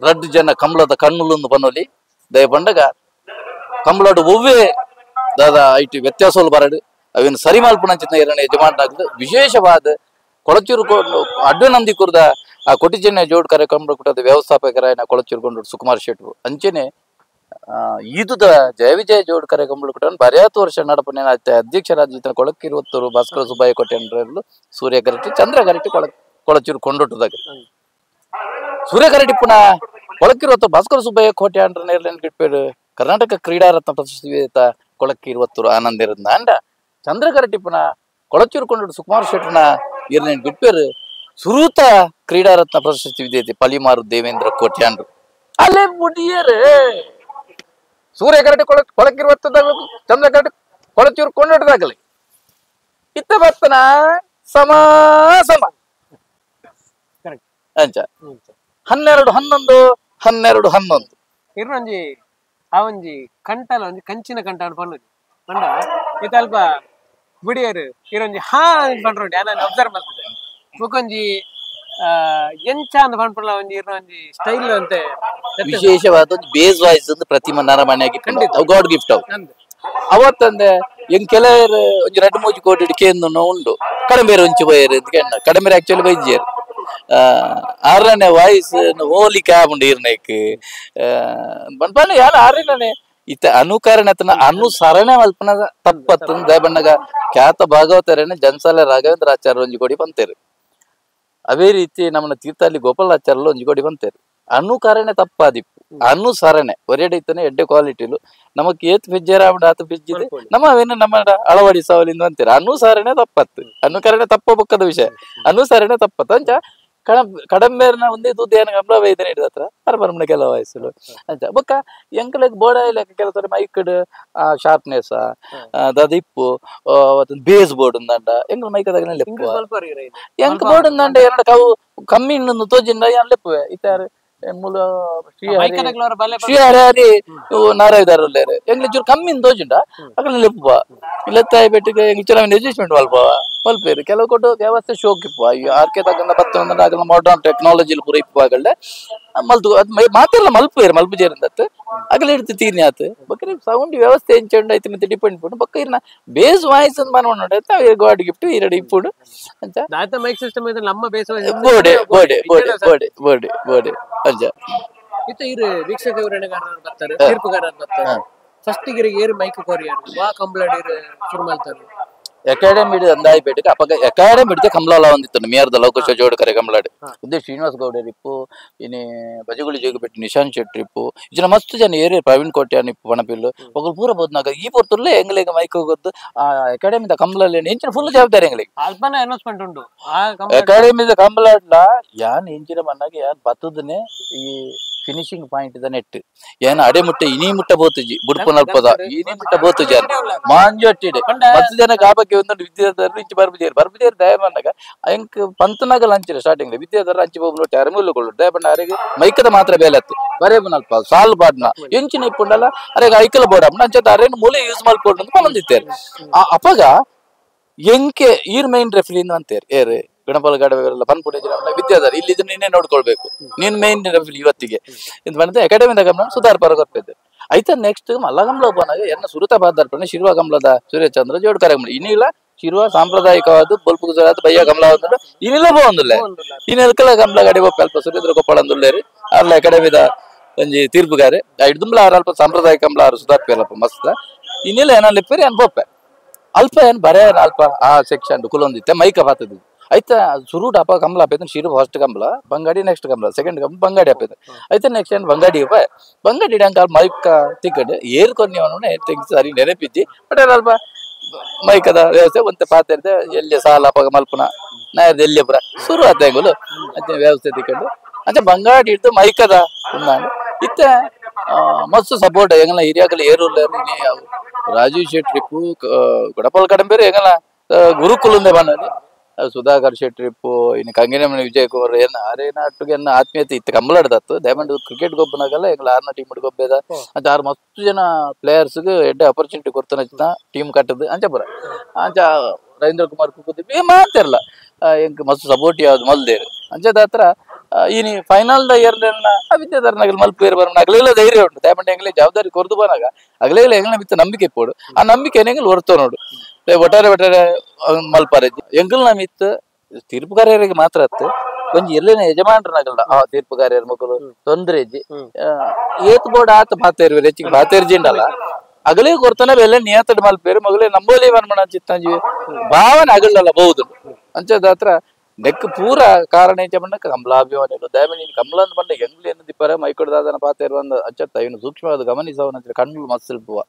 ರೆಡ್ ಜನ ಕಮಲದ ಕಣ್ಣುಲೊಂದು ಬನ್ನೋಲಿ ದಯ ಬಂಡಗ ಕಮಲಡು ಒವ್ವೇ ದಾದ ಐಟಿ ವ್ಯತ್ಯಾಸಗಳು ಬರಡು ಅವೇನು ಸರಿ ಮಾಲ್ಪುನಂಚಿನ ಎರಡನೇ ಯಜಮಾನಾಗ್ದು ವಿಶೇಷವಾದ ಕೊಳಚೂರು ಅಡ್ಡನಂದಿ ಕುರ್ದ ಆ ಕೊಟ್ಟಿಜೆನ್ನೆ ಜೋಡ್ ಕಾರ್ಯಕ್ರಮ ಕೊಟ್ಟದ ವ್ಯವಸ್ಥಾಪಕರಾಯನ ಕೊಳಚೂರುಕೊಂಡು ಸುಕುಮಾರ್ ಶೆಟ್ಟರು ಅಂಚೆನೆ ಈದುದ ಜಯ ವಿಜಯ ಜೋಡ್ ಕಾರ್ಯಕ್ರಮ ಕೊಟ್ಟ ಬರೆಯಾತ ವರ್ಷ ನಡಪನೆ ಅಧ್ಯಕ್ಷರಾದ ಕೊಳಕ್ಕೆ 20 ಭಾಸ್ಕರ ಸುಬ್ಬಯ್ಯ ಕೋಟೆ ಅಂದ್ರಲ್ಲೂ ಸೂರ್ಯ ಕರಟಿ ಚಂದ್ರ ಕರಟಿ ಕೊಳಚೂರು ಕೊಂಡೊಟ್ಟದಾಗ ಸೂರ್ಯ ಕರಟಿ ಪುನಃ ಕೊಳಕ್ಕೆ 20 ಭಾಸ್ಕರ ಸುಬ್ಬಯ್ಯ ಕೋಟೆ ಅಂಡ್ರ ನೇರ್ಲೆನ್ ಗಿಟ್ಪೇರು ಕರ್ನಾಟಕ ಕ್ರೀಡಾ ರತ್ನ ಪ್ರಶಸ್ತಿ ಕೊಳಕ್ಕೆ 20 ಆನಂದ ಇರಂದ ಅಂಡ ಚಂದ್ರ ಕರಟಿ ಪುನಃ ಕೊಳಚೂರು ಕೊಂಡೊಟ್ಟು ಸುಕುಮಾರ್ ಶೆಟ್ಟನ ಇರ್ನೇನ್ ಬಿಟ್ಪೇರು ಸುರೂತ ಕ್ರೀಡಾ ರತ್ನ ಪ್ರಶಸ್ತಿ ವಿಜೇತೆ ಪಲಿಮಾರು ದೇವೇಂದ್ರ ಕೋಟೆ ಅಂಡ್ರು ಅಲ್ಲೇ ಮುಡಿಯರೇ ಸೂರ್ಯ ಕರಟಿ ಕೊಳಕ್ಕೆ 20 ಚಂದ್ರ ಕರಟಿ ಕೊಳಚೂರು ಕೊಂಡೊಟ್ಟದಾಗಲಿ ಇತ್ತ ಬರ್ತನ ಸಮ ಅಂಚ 12-11 ಇರ್ನೊಂಜಿ ಆ ಒಂಜಿ ಕಂಟಲ ಒಂಜಿ ಕಂಚಿನ ಕಂಟ ಅನ್ಪಣ್ಣು ಪಂಡ ಇತ್ತ ಅಲ್ಪ ಬಿಡಿಯರು ಇರೊಂಜಿ ಹಾ ಪಂಡ್ರೋಂಡಿ ನಾನು ಅಬ್ಸರ್ವ್ ಮಾಡ್ತಿದ್ದೆ ಮುಕೊಂಜಿ ಎಂಚ ಅಂತ ಪಂಡ್ಪಲ್ಲ ಒಂಜಿ ಇರ್ನೊಂಜಿ ಸ್ಟೈಲ್ ಅಂತೆ ವಿಶೇಷವಾದ ಬೇಸ್ ವಾಯ್ಸ್ ಒಂದು ಪ್ರತಿಮಾ ನರಮನೆಯಾಗಿ ಖಂಡಿತ ಗಾಡ್ ಗಿಫ್ಟ್ ಅವು ಅವತ್ತಂದೆ ಹೆಂಗ್ ಕೆಲವರು ಒಂಜಿ 2-3 ಕೋಟಿ ಕೇಂದ್ರ ಉಂಡು ಕಡಿಮೆರು ಒಂಚು ಬಯರು ಕಡಿಮೆ ಆಕ್ಚುಲಿ ಬೈಜಿಯರು 6ನೇ ವಾಯ್ಸ್ ಹೋಲಿ ಕ್ಯಾಬ್ ಉಂಡು ಇರ್ನೈಕ್ ಬನ್ಪಣ್ಣ ಯಾರು 6ನೇ ಇತ್ತ ಅನುಕರಣತನ ಅನುಸರಣೆ ಮಲ್ಪನ ತಪ್ಪತ್ತ ದಯಬಣ್ಣಗ ಖ್ಯಾತ ಭಾಗವತರೇನೆ ಜನಸಾಲೆ ರಾಘವೇಂದ್ರಾಚಾರ್ಯ ಒಂಜಿ ಕೋಡಿ ಬಂತೇರು ಅವೇ ರೀತಿ ನಮ್ಮನ್ನ ತೀರ್ಥಹಳ್ಳಿ ಗೋಪಾಲಾಚಾರ್ಯ ಒಂಜಿ ಕೋಡಿ ಬಂತೇರು ಅನುಕರಣೆ ತಪ್ಪಾದಿಪ್ಪು ಅನುಸರಣೆ ಒರೆಡೈತನೆ ಎಡ್ಡೆ ಕ್ವಾಲಿಟಿಲು ನಮಕ್ ಏತ್ ಫಿಜ್ಜೆರಾಬಿಡ ಆತ ಫಿಜ್ಜಿದೆ ನಮ್ಮವೇನು ನಮ್ಮ ಅಳವಡಿಸವಲಿಂದ ಅಂತೀರ ಅನುಸರಣೆ ತಪ್ಪತ್ತು ಅನುಕರಣೆ ತಪ್ಪ ಬೊಕ್ಕದ ವಿಷಯ ಅನುಸರಣೆ ತಪ್ಪತ್ತು ಅಂಚ ಕಡಂಬೇರ್ನ ಒಂದೇ ದುಡ್ಡು ಗಮಲ ವೈದ್ಯನ ಹಿಡಿದತ್ರ ಅರ್ಬರ್ಮನ ಕೆಲ ವಯಸ್ಸು ಅಂತ ಬೊಕ್ಕ ಎಂಕಲಕ್ ಬೋಡ ಇಲ್ಲಕ ಕೆಲಸ ಮೈಕಡ್ ಶಾರ್ಪ್ನೆಸ್ ದದಿಪ್ಪು ಬೇಸ್ ಬೋರ್ಡ್ ಉಂದಂಡ ಎಂಕಲ್ ಮೈಕದಾಗ ಲೆಪ್ಪು ಎಂಕ್ ಬೋರ್ಡ್ ಉಂದಂಡ ಎರಡು ಕವು ಕಮ್ಮಿ ಇನ್ನೊಂದು ತೋಜಿಂದ ಯಾನ್ ಲೆಪ್ಪುವೆ ಇತ್ತಾರು ಮೂಲ ಶ್ರೀಹರಿ ನಾರಾಯದಾರಲ್ಲೇರು ಎಂಗ್ಲ ಚೂರು ಕಮ್ಮಿ ತೋಜಿಂಡ ಅಕಲ್ ಲೆಪ್ಪುವ ಇಲ್ಲತ್ತಾಯಿ ಬೆಟ್ಟಿಗೆ ಎಂಗ್ ಚುನಾವಣೆ ಅಡ್ಜಸ್ಟ್ಮೆಂಟ್ ಮಲ್ಪ ಮಲ್ಪೇರು ಕೆಲವು ಕೊಟ್ಟು ವ್ಯವಸ್ಥೆ ಶೋಕ್ ಇಪ್ಪು ಅಯ್ಯೋ ಆರ್ಕೆ ತಗೊಂಡ ಬತ್ತ ಆಗಲ್ಲ ಮಾಡರ್ನ್ ಟೆಕ್ನಾಲಜಿ ಪೂರ ಇಪ್ಪು ಆಗಲ್ಡೆ ಮಲ್ತು ಅದ್ ಮಾತೆಲ್ಲ ಮಲ್ಪೇರು ಮಲ್ಪುಜೇರಿಂದತ್ತು ಅಗಲ ಹಿಡ್ತು ತೀರ್ನಿ ಆತು ಬಕ್ರಿ ಸೌಂಡ್ ವ್ಯವಸ್ಥೆ ಎಂಚಂಡು ಐತಿ ಮತ್ತೆ ಡಿಪೆಂಡ್ ಪುಂಡು ಬಕ್ಕ ಇರ್ನ ಬೇಸ್ ವಾಯ್ಸ್ ಅಂತ ಮನೋಡ ಗಾಡ್ ಗಿಫ್ಟ್ ಈರಡು ಇಪ್ಪುಡು ಅಂತ ಮೈಕ್ ಸಿಸ್ಟಮ್ ಇದೆ ನಮ್ಮ ಬೇಸ್ ಬೋಡೆ ಬೋಡೆ ಬೋಡೆ ಬೋಡೆ ಬೋಡೆ ಬೋಡೆ ಅಂಜ ಇತ್ತ ಇರು ವೀಕ್ಷಕ ವಿವರಣೆಗಾರರು ಬರ್ತಾರೆ ತೀರ್ಪುಗಾರರು ಬರ್ತಾರೆ ಫಸ್ಟ್ ಗಿರಿಗೆ ಏರು ಮೈಕ್ ಕೊರಿಯರು ವಾ ಕಂಬ್ಲಾಡಿರು ಶುರು ಮಾಡ್ತಾರೆ ಅಕಾಡೆಮಿ ಅಂದಾಯಿ ಬೇಟಕ್ಕೆ ಅಪಗ ಅಕಾಡೆಮಿ ಹಿಡಿದ ಕಂಬಳ ಒಂದಿತ್ತು ಮೇಯರ್ದ ಲೋಕೇಶ್ ಜೋಡ್ ಕರೆ ಕಂಬಳಾಡಿ ಉದ್ದೇ ಶ್ರೀನಿವಾಸ್ ಗೌಡರ್ ಇಪ್ಪು ಇನ್ನೇ ಬಜಗುಳಿ ಜೋಗಿ ಬೆಟ್ಟು ನಿಶಾಂತ್ ಶೆಟ್ಟಿ ಇಪ್ಪು ಇದನ್ನ ಮಸ್ತ್ ಜನ ಏರಿಯ ಪ್ರವೀಣ್ ಕೋಟ್ಯಾನ್ ಇಪ್ಪು ಪಣಪಿಲ್ಲು ಒಬ್ಬರು ಪೂರ ಬೋದ್ನಾಗ ಈ ಪೊರ್ತುಲ್ಲೇ ಎಂಗ್ಲಿಗೆ ಮೈಕ್ ಹೋಗೋದು ಆ ಅಕಾಡೆಮಿದ ಕಂಬಳಲ್ಲಿ ಎಂಚಿನ ಫುಲ್ ಜವಾಬ್ದಾರಿ ಎಂಗ್ಲಿಗೆ ಅಲ್ಪನ ಅನೌನ್ಸ್ಮೆಂಟ್ ಉಂಟು ಅಕಾಡೆಮಿದ ಕಂಬಳಾಡ್ಲ ಯಾನ್ ಎಂಚಿನ ಮನ್ನಾಗ ಯಾನ್ ಬತ್ತದನೆ ಈ ಫಿನಿಶಿಂಗ್ ಪಾಯಿಂಟ್ ದ ನೆಟ್ ಏನ್ ಅಡೆ ಮುಟ್ಟೆ ಇನಿ ಮುಟ್ಟ ಬೋತುಜಿ ಬುಡ್ಪು ನಲ್ಪದ ಇನಿ ಮುಟ್ಟ ಬೋತುಜಿ ಮಾಂಜೊಟ್ಟಿಡೆ 10 ಜನ ಕಾಬಕ್ಕೆ ಒಂದೊಂದು ವಿದ್ಯಾಧರ ಇಂಚು ಬರ್ಬಿದೇರು ದಯ ಬಂದಾಗ ಎಂಕ್ ಪಂತನಾಗಲ್ಲ ಹಂಚಿರ ಸ್ಟಾರ್ಟಿಂಗ್ ವಿದ್ಯಾಧರ ಹಂಚಿ ಹೋಗ್ಲು ಅರಮೂಲುಗಳು ದಯ ಬಂಡ ಅರೆಗೆ ಮೈಕದ ಮಾತ್ರ ಬೇಲೆ ಹತ್ತು ಬರೇಬ್ ನಲ್ಪ ಸಾಲ್ ಬಾಡ್ನ ಎಂಚಿನ ಇಪ್ಪುಂಡಲ್ಲ ಅರೆಗೆ ಐಕಲ ಬೋಡ ಅಂಚದ ಅರೇನು ಮೂಲೆ ಯೂಸ್ ಮಾಡ್ಕೊಂಡು ಅಂತ ಬಂದಿತ್ತೇರು ಆ ಅಪಗ ಎಂಕೆ ಈರ್ ಮೈನ್ ರೆಫ್ರಿನ್ ಅಂತೇರು ಏರು ಗಣಪಲ ಗಡವೆಲ್ಲ ಪನ್ಪುಡೆ ವಿದ್ಯಾಧರ ಇಲ್ಲಿ ಇದನ್ನ ನೀನೇ ನೋಡ್ಕೊಳ್ಬೇಕು ನೀನ್ ಮೈನ್ ರೆಫ್ರಿ ಇವತ್ತಿಗೆ ಇದು ಬಂದ್ರೆ ಅಕಾಡೆಮಿದ ಗಮನ ಸುಧಾರ ಪರಗೊಪ್ಪೈತೆ ಐತ ನೆಕ್ಸ್ಟ್ ಮಲ್ಲಗಂಬಳ ಬಂದಾಗ ಎನ್ನ ಸುರತ ಬಾದಾರ್ಪಣೆ ಶಿರುವ ಗಮಲದ ಸೂರ್ಯಚಂದ್ರ ಜೋಡ್ ಕಾರ್ಯಕ್ರಮ ಇನ್ನಿಲ್ಲ ಶಿರುವ ಸಾಂಪ್ರದಾಯಿಕವಾದ ಬೊಲ್ಪು ಗುಜರಾತ್ ಬಯ್ಯ ಗಮಲ ಇನ್ನಿಲ್ಲ ಬೋಂದುಲ್ಲೆ ಇನ್ನೆಲ್ಕಲ ಗಮಲ ಗಡಿ ಬೊಪ್ಪ ಅಲ್ಪ ಸುರೇಂದ್ರ ಗೋಪಾಲ್ ಅಂದುಲ್ಲೇರಿ ಅರ್ಲ ಅಕಾಡೆಮಿದ ಒಂಜಿ ತೀರ್ಪುಗಾರೆ ಹಿಡ್ದುಂಬ್ಲ ಅಲ್ಪ ಸಾಂಪ್ರದಾಯಿಕ ಗಮಲ ಸುಧಾರ್ಪೇರಪ್ಪ ಮಸ್ತ್ ಇನ್ನಿಲ್ಲ ಏನಲ್ಲಿ ಇಪ್ಪೇರಿ ಅನ್ಬೋಪ್ಪೆ ಅಲ್ಪ ಏನು ಬರೇ ಅಲ್ಪ ಆ ಸೆಕ್ಷನ್ ಕುಲೊಂದಿತ್ತೆ ಮೈಕ ಬಾತದ అయితే ಸುರುಟ್ ಅಪ್ಪ ಕಂಬಳ ಆಪೈತೆ ಶಿರು ಫಸ್ಟ್ ಕಂಬಳ ಬಂಗಾಡಿ ನೆಕ್ಸ್ಟ್ ಕಂಬಳ ಸೆಕೆಂಡ್ ಕಂಬಳ ಬಂಗಾಡಿ ಆಪೈತೆ అయితే నెక్స్ట్ ಏನು ಬಂಗಾಡಿ ಬಂಗಾಡಿ ಅಂಕ ಮೈಕ ತಿಕ್ಕಡೆ ಏರ್ಕೊಂಡು ಅವನೇ ತೆಗ್ಸಾರಿ ನೆನಪಿದ್ದಿ ಬಟ್ ಅಲ್ಪ ಮೈಕದ ವ್ಯವಸ್ಥೆ ಒಂತೆ ಪಾತ್ರೆ ಎಲ್ಲಿ ಸಾಲ ಅಪ್ಪ ಮಲ್ಪನ ನಾಯರ್ದು ಎಲ್ಲಿ ಪುರ ಶುರು ಆದಾಗಲು ಅಂತೆ ವ್ಯವಸ್ಥೆ ತಿಕ್ಕಂಡು ಅಂತೆ ಬಂಗಾಡಿ ಇಟ್ಟು ಮೈಕದ ఉన్నాను ಇತ್ತೆ ಮಸ್ತ್ ಸಪೋರ್ಟ್ ಎಂಗಲ ಹಿರಿಯಾಕಲು ಏರೂರ್ಲ ರಾಜೀವ್ ಶೆಟ್ರಿಪ್ಪು ಗುಡಪಲ್ ಕಡಂಬೇರು ಎಂಗಲ ಗುರುಕುಲುಂದೆ ಬನ್ನದು ಸುಧಾಕರ್ ಶೆಟ್ರಿಪ್ಪು ಇನ್ನು ಕಂಗಿನಮನೆ ವಿಜಯ್ ಕುಮಾರ್ ಏನ ಅರೇನ ಅಟ್ಟುಗೆ ಆತ್ಮೀಯತೆ ಇತ್ತು ಕಂಬಳಾಡ್ದತ್ತು ಡೈಮಂಡ್ ಕ್ರಿಕೆಟ್ ಗೊಬ್ಬನಾಗಲ್ಲ ಎಂಗ್ಲ 6ನ ಟೀಮ್ ಗೊಬ್ಬೆದ ಅಂತ 6 ಮಸ್ತ್ ಜನ ಪ್ಲೇಯರ್ಸ್ಗೆ ಎಡ್ಡೆ ಅಪರ್ಚುನಿಟಿ ಕೊಡ್ತಾನ ಟೀಮ್ ಕಟ್ಟದು ಅಂಚ ಪುರ ಅಂಚ ರವೀಂದ್ರ ಕುಮಾರ್ ಕುಕ್ಕುದಿ ಮಾತಿರಲ್ಲ ಎಂಕ್ ಮಸ್ತ್ ಸಪೋರ್ಟ್ ಯಾವ್ದು ಮಲ್ದೇರು ಅಂಚದ ಹತ್ರ ಇನಿ ಫೈನಲ್ ಇಯರ್ನ ವಿದ್ಯಾಧರ ನಗಲ್ ಮಲ್ಪೇರು ಬರೋಣ ಅಗಲೆಲ್ಲ ಧೈರ್ಯ ಉಂಟು ಡೈಮಂಡ್ ಎಂಗ್ಲೇ ಜವಾಬ್ದಾರಿ ಕೊರ್ದು ಬನಾಗ ಅಗಲೆಲ್ಲ ಎಂಗ್ಲ ಮಿತ್ತ ನಂಬಿಕೆ ಇಪ್ಪೋಡು ಆ ನಂಬಿಕೆ ಎಂಗ್ಲ ಹೊರ್ತೋ ನೋಡು ಒಟ್ಟಾರೆ ಮಲ್ಪಾರೆ ಎಂಗಲ್ನ ಮಿತ್ ತೀರ್ಪುಗಾರರಿಗೆ ಮಾತ್ರ ಅತ್ತು ಕೊಂಚ ಎಲ್ಲೇನ ಯಜಮಾನ್ರನಾಗಲ್ಲ ಆ ತೀರ್ಪುಗಾರ್ಯರ ಮಕ್ಕಳು ತೊಂದ್ರೆ ಇಜ್ಜಿ ಏತ್ ಬೋರ್ಡ್ ಆತ ಬಾತೇರು ಹೆಚ್ಚಿಗೆ ಬಾತೇರ್ಜಿಂಡಲ್ಲ ಅಗಲೇ ಕೊರ್ತನ ಬೆಲೆ ನಿಯತಡ್ ಮಲ್ಪೇರು ಮಗಳೇ ನಂಬೋಲಿ ವರ್ಮಣ ಚಿತ್ತಂಜಿ ಭಾವನೆ ಅಗಲಲ್ಲ ಬಹುದು ಅಂಚದ ಹತ್ರ ನೆಕ್ ಪೂರ ಕಾರಣ ಏನ್ ಬಂದ ಕಮಲಾಭಿಮಾನಿಗಳು ದಯಮಾಡಿ ನೀನು ಕಮಲ ಅಂತ ಬಂದ ಹೆಂಗ್ಲಿ ಏನು ದಿಪ್ಪಾರ ಮೈಕೊಡ್ದಾದನ ಪಾತೇರು ಬಂದ ಅಚ್ಚತ್ತ ಇವನು ಸೂಕ್ಷ್ಮವಾದ ಗಮನಿಸವನಂತ ಕಣ್ಣು ಮಸ್ತ್ ಇಲ್ಪುವ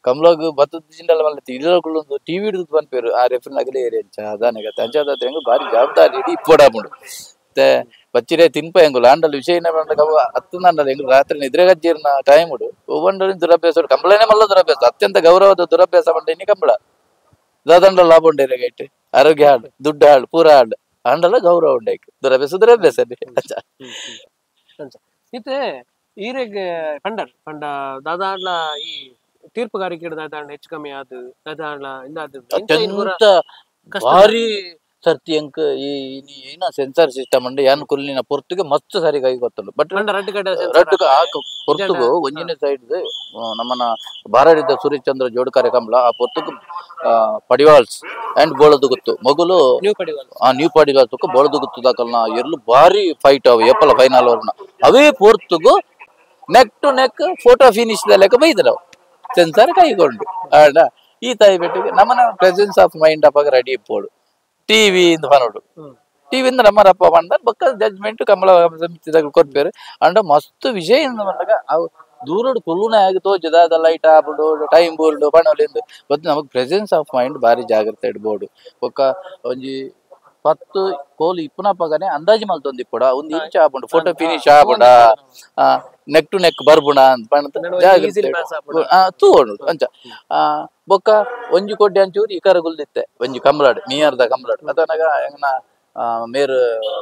ಕಮಲಾಗ ಬತ್ತದ ಜಿಂಡಲ್ಲ ಬಂದ ಇಲ್ಲೊಂದು ಟಿವಿ ಹಿಡಿದು ಬಂದ್ಪೇರು ಆ ರೆಫ್ರಿನ್ ಅಗಲೇ ಏರಿ ಅಂಚ ಅದಾನಗತ್ತೆ ಅಂಚದ ಹೆಂಗು ಭಾರಿ ಜವಾಬ್ದಾರಿ ಇಡೀ ಇಪ್ಪೋಡಾಮುಡು ಮತ್ತೆ ಬಚ್ಚಿರೇ ತಿನ್ಪ ಹೆಂಗು ಲಾಂಡಲ್ ವಿಷಯನ ಬಂದಾಗ ಹತ್ತು ನಂಡಲ್ ಹೆಂಗು ರಾತ್ರಿ ನಿದ್ರೆಗಜ್ಜಿರ್ನ ಟೈಮ್ ಉಡು ಒಬ್ಬಂಡ ದುರಭ್ಯಾಸ ಕಂಬಳನೇ ಮಲ್ಲ ದುರಭ್ಯಾಸ ಅತ್ಯಂತ ಗೌರವದ ದುರಭ್ಯಾಸ ಬಂಡ ಇನ್ನು ಕಂಬಳ ದಾದಂಡ ಲಾಭ ಉಂಡೇರೆ ಗೈಟ್ ಆರೋಗ್ಯ ಹಾಡು ದುಡ್ಡು ಹಾಡು ಪೂರ ಹಾಡು ಅಂಡಲ್ಲ ಗೌರವ ಉಂಡಾಯ್ತು ದುರಭ್ಯಾಸ ಇತ್ತೆ ಈರೆಗೆ ಪಂಡ ದಾದಾಂಡ್ಲ ಈ ತೀರ್ಪುಗಾರಿಕೆ ದಾದಾಂಡ್ಲ ಹೆಚ್ಚು ಕಮ್ಮಿ ಆದ ದಾದಾಂಡ್ಲ ಅತ್ಯಂತ ಭಾರಿ ಸರ್ತಿ ಅಂಕ ಈ ಏನ ಸೆನ್ಸರ್ ಸಿಸ್ಟಮ್ ಅಂಡ್ ಯಾನ್ ಕುಲ್ಲಿನ ಪೊರ್ತುಗೆ ಮಸ್ತ್ ಸರಿ ಕೈ ಗೊತ್ತುಂಡು ಬಟ್ ರಡ್ಡು ಪೊರ್ತುಗು ಒಂಜಿನ ಸೈಡ್ ನಮ್ಮನ ಬಾರಡಿದ ಸೂರ್ಯಚಂದ್ರ ಜೋಡ್ಕಾರೆ ಕಂಬಳ ಆ ಪೊರ್ತುಗು ಪಡಿವಾಲ್ಸ್ ಅಂಡ್ ಬೋಳದು ಗೊತ್ತು ಮಗುಲು ನ್ಯೂ ಪಡಿವಾಲ್ಸ್ ಬೋಳದು ಗೊತ್ತು ದಾಕಲ್ನ ಎರ್ಲು ಭಾರಿ ಫೈಟ್ ಅವು ಏಪಲ ಫೈನಲ್ ಅವ್ರನ್ನ ಅವೇ ಪೊರ್ತುಗು neck to neck photo finish ಲೆಕ್ಕ ಬೈದ್ರು ಸೆನ್ಸರ್ ಕೈಗೊಂಡು ಆಡ ಈ ತಾಯಿ ಬೆಟ್ಟಿಗೆ ನಮ್ಮನ ಪ್ರೆಸೆನ್ಸ್ ಆಫ್ ಮೈಂಡ್ ಅಪ್ಪಾಗ ರೆಡಿ ಇಪ್ಪೋಡು ಟಿವಿ ಇಂದ ಬನೋಡು ಟಿವಿಯಿಂದ ನಮ್ಮರಪ್ಪ ಬಂದ ಬೊಕ್ಕ ಜಡ್ಜ್ಮೆಂಟ್ ಕಮಲ ಸಮಿತಿದಾಗ ಕೊಡ್ಬೇರು ಅಂಡ ಮಸ್ತ್ ವಿಷಯ ಬಂದಾಗ ಅವು ದೂರಡು ಕುಲ್ಲುನೆ ಆಗಿ ತೋಜದ ಲೈಟ್ ಆಬಿಡು ಟೈಮ್ ಬೋರ್ಡು ಬಣ್ಣಲಿಂದು ಬಟ್ ನಮಗ್ ಪ್ರೆಸೆನ್ಸ್ ಆಫ್ ಮೈಂಡ್ ಭಾರಿ ಜಾಗ್ರತೆ ಇಡ್ಬೋದು ಬೊಕ್ಕ ಒಂಜಿ 10 ಕೋಲು ಇಪ್ಪುನಪ್ಪಗನೆ ಅಂದಾಜು ಮಲ್ತೊಂದು ಇಪ್ಪುಡ ಒಂದು ಇಂಚ ಆಪುಂಡು ಫೋಟೋ ಫಿನಿಶ್ ಆಪುಂಡ ನೆಕ್ ಟು ನೆಕ್ ಬರ್ಬುಣ ಅಂತ ತೂಡು ಅಂಚ ಬೊಕ್ಕ ಒಂಜಿ ಕೊಡ್ಡೆ ಅಂಚೂರು ಇಕರ ಗುಲ್ದಿತ್ತೆ ಒಂಜಿ ಕಂಬಳಾಡು ನಿಯರ್ದ ಕಂಬಳಾಡು ಅದನಾಗ ಎಂಗನ ಮೇರು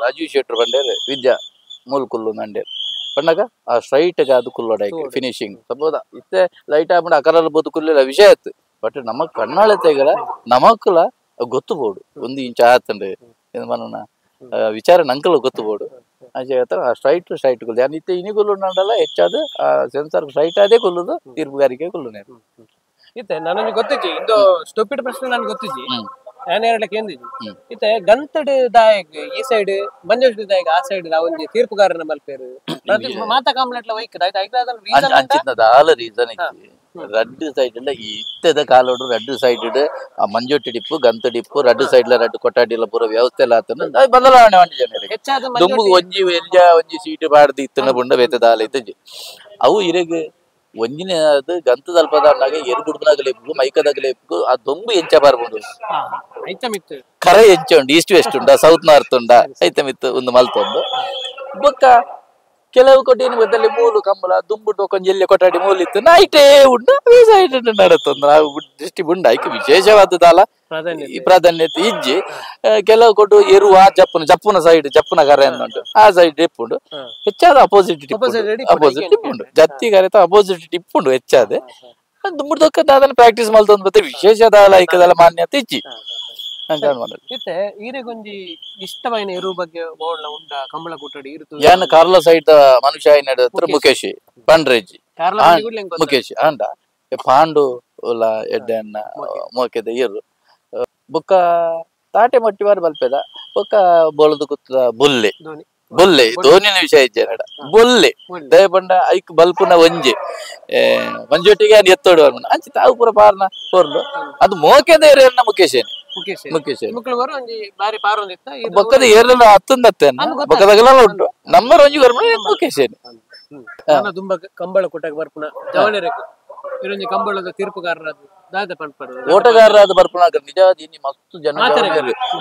ರಾಜೀವ್ ಶೆಟ್ರು ಬಂಡೇರು ವಿದ್ಯಾ ಮೂಲ್ಕುಲ್ಲು ನಂಡೇರು ಪಂಡಗ ಆ ಸ್ಟ್ರೈಟ್ ಅದು ಕುಲ್ಲೋಡಾಯ್ಕೆ ಫಿನಿಶಿಂಗ್ ಸಬೋದ ಇತ್ತೆ ಲೈಟ್ ಆಪುಂಡು ಅಕರಲ್ಲ ಬೋದು ಕುಲ್ಲಿಲ್ಲ ವಿಷಯ ಇತ್ತು ಬಟ್ ನಮಗ್ ಕಣ್ಣಾಳತೆಗಳ ನಮಕ್ಕಲ ಗೊತ್ತುಬೋಡು ಒಂದು ಇಂಚ ಆತಂಡೆ ಮನ ವಿಚಾರ ನಂಕಲು ಗೊತ್ತುಬೋಡು ಅಂಚೆ ಆ ಸ್ಟ್ರೈಟ್ ಕೊಲ್ಲು ಯಾನ್ ಇತ್ತೆ ಇನಿ ಕೊಲ್ಲು ನಂಡಲ್ಲ ಹೆಚ್ಚಾದ ಸೆನ್ಸರ್ ಸ್ಟ್ರೈಟ್ ಅದೇ ಕೊಲ್ಲುದು ತೀರ್ಪುಗಾರಿಕೆ ಕೊಲ್ಲುನೆ ಇತ್ತೆ ನನಗೆ ಗೊತ್ತಿಜ್ಜಿ ಇಂದು ಸ್ಟುಪಿಡ್ ಪ್ರಶ್ನೆ ನನ್ಗೆ ಗೊತ್ತಿಜ್ಜಿ ನಾನು ಹೇಳಕ್ಕೆ ಏನಿದ್ದಿ ಇತ್ತೆ ಗಂತಡ್ ದಾಯಗ್ ಈ ಸೈಡ್ ಮಂಜುಷ್ಟಿ ದಾಯಗ್ ಆ ಸೈಡ್ ಒಂಜಿ ತೀರ್ಪುಗಾರನ ಮಲ್ಪೇರು ಮಾತಾ ಕಾಂಬ್ಲೆಟ್ಲ ವೈಕ್ ಅಂಚಿನದ ಆಲ ರೀಸನ್ ಇತ್ತು ரெண்டு சைடுல இத்தத காலோடு ரெண்டு சைடு ಮಂಜೋಟಿ ಡಿಪ್ಪು ಗಂತ ಡಿಪ್ಪು ரெண்டு ಸೈಡ್ಲ ரெண்டு ಕೊಠಾಡಿಲ ಪೂರ ವ್ಯವಸ್ಥೆ ಎಲ್ಲ ಆತನ ಬದಲಾವಣೆ ಮಾಡಿ ಜನರಿಗೆ ದುಂಬು ಒಂಜಿ ಎಲ್ಜ ಒಂಜಿ ಸೀಟ್ ಬಾಡ್ದು ಇತ್ತನ ಬುಂಡ ಬೆತ್ತದಾಲ ಇತ್ತಜಿ ಅವು ಇರೆಗೆ ಒಂಜಿನ ಅದು ಗಂತ ತಲ್ಪದಾಗ ಎರು ಗುಡ್ಬನಾಗಲಿಪ್ಪು ಮೈಕದಾಗಲಿಪ್ಪು ಆ ದೊಂಬು ಎಂಚ ಬಾರ್ಬೋದು ಕರೆ ಎಂಚ ಉಂಡು ಈಸ್ಟ್ ವೆಸ್ಟ್ ಉಂಡ ಸೌತ್ ನಾರ್ತ್ ಉಂಡ ಐತಮಿತ್ತು ಒಂದು ಮಲ್ತೊಂದು ಬೊಕ್ಕ ಕೆಲವು ಕೊಟ್ಟಿನ ಬದಲಿ ಮೂಲು ಕಂಬಳ ದುಂಬುಟ್ಟು ಕೊಂಚ ಎಲ್ಲೆ ಕೊಟ್ಟಾಡಿ ಮೂಲಿತ್ತು ನೈಟೇ ಉಂಡು ಸೈಡ್ ನಡತ್ತೊಂದು ನಾವು ದೃಷ್ಟಿ ಬುಂಡ ಐಕೆ ವಿಶೇಷವಾದದಲ್ಲ ಈ ಪ್ರಾಧಾನ್ಯತೆ ಇಜ್ಜಿ ಕೆಲವು ಕೊಟ್ಟು ಎರುವ ಜಪ್ಪುನ ಸೈಡ್ ಜಪ್ಪುನ ಕರೆ ಅನ್ನುಂಟು ಆ ಸೈಡ್ ಡಿಪ್ ಉಂಡು ಹೆಚ್ಚಾದ ಅಪೋಸಿಟ್ ಡಿಪ್ ಉಂಡು ಜತ್ತಿ ಕರೆ ಅಪೋಸಿಟ್ ಡಿಪ್ ಉಂಡು ಹೆಚ್ಚಾದ ದುಂಬುಟ್ಟು ದೊಕ್ಕ ಅದನ್ನ ಪ್ರಾಕ್ಟೀಸ್ ಮಲ್ತೊಂದು ಮತ್ತೆ ವಿಶೇಷದ ಐಕದಲ್ಲ ಮಾನ್ಯತೆ ಇಜ್ಜಿ ಇತ್ತೆ ಈರೆಗೊಂಜಿ ಇಷ್ಟమైన ಎರು ಬಗ್ಗೆ ಬೋಳ್ನ ಉಂಡ ಕಂಬಳ ಕುಟ್ಟಡಿ ಇರುತ್ತದೆ ಯಾನ ಕಾರ್ಲ ಸೈಡ್ ಮನುಷ್ಯ ಏನ ಮುಖೇಶ್ ಪಂಡ್ರೆಜ್ಜಿ ಮುಖೇಶ್ ಅಂಡ ಪಾಂಡು ಉಲ ಎಡ್ಡೆನ್ನ ಮೋಕೆದ ಇರು ಬೊಕ್ಕ ತಾಟೆ ಮಟ್ಟಿವಾರ ಬಲ್ಪೆದ ಬೊಕ್ಕ ಬೋಳದು ಕುತ್ತ ಬುಲ್ಲೆ ಬೊಲ್ಲೆ ಧೋನಿನ ವಿಷಯ ಇಜ್ಜೆನಡ ಬೊಲ್ಲೆ ದಯಪಂಡ ಐಕ್ ಬಲ್ಪುನ ಒಂಜೆ ಮಂಜೊಟ್ಟಿಗೆ ಅದು ಎತ್ತೋಡು ಅಂಚಿ ತಾವು ಪೂರ ಪಾರ್ನ ಕೊರ್ಲು ಅದು ಮೋಕೆದ ಏರಿಯನ್ನ ಮುಖೇಶೇನೆ ಮುಖೇಶೇನೆ ಬೊಕ್ಕದ ಏರಲ್ಲ ಹತ್ತೊಂದತ್ತೇನ ಬೊಕ್ಕದಾಗಲ್ಲ ಉಂಟು ನಂಬರ್ ಒಂಜಿ ಬರ್ಬ ಮುಖೇಶೇನೆ ತುಂಬಾ ಕಂಬಳ ಕೊಟ್ಟಾಗ ಬರ್ಪುನ ಜವಣೆರೆಕು ಇರೊಂಜಿ ಕಂಬಳದ ತೀರ್ಪುಗಾರರಾದ ದಾದ ಪಂಡ್ಪಡ ಓಟಗಾರರಾದ ಬರ್ಪುನಾಗ ನಿಜವಾದ ಇನಿ ಮಸ್ತ್ ಜನ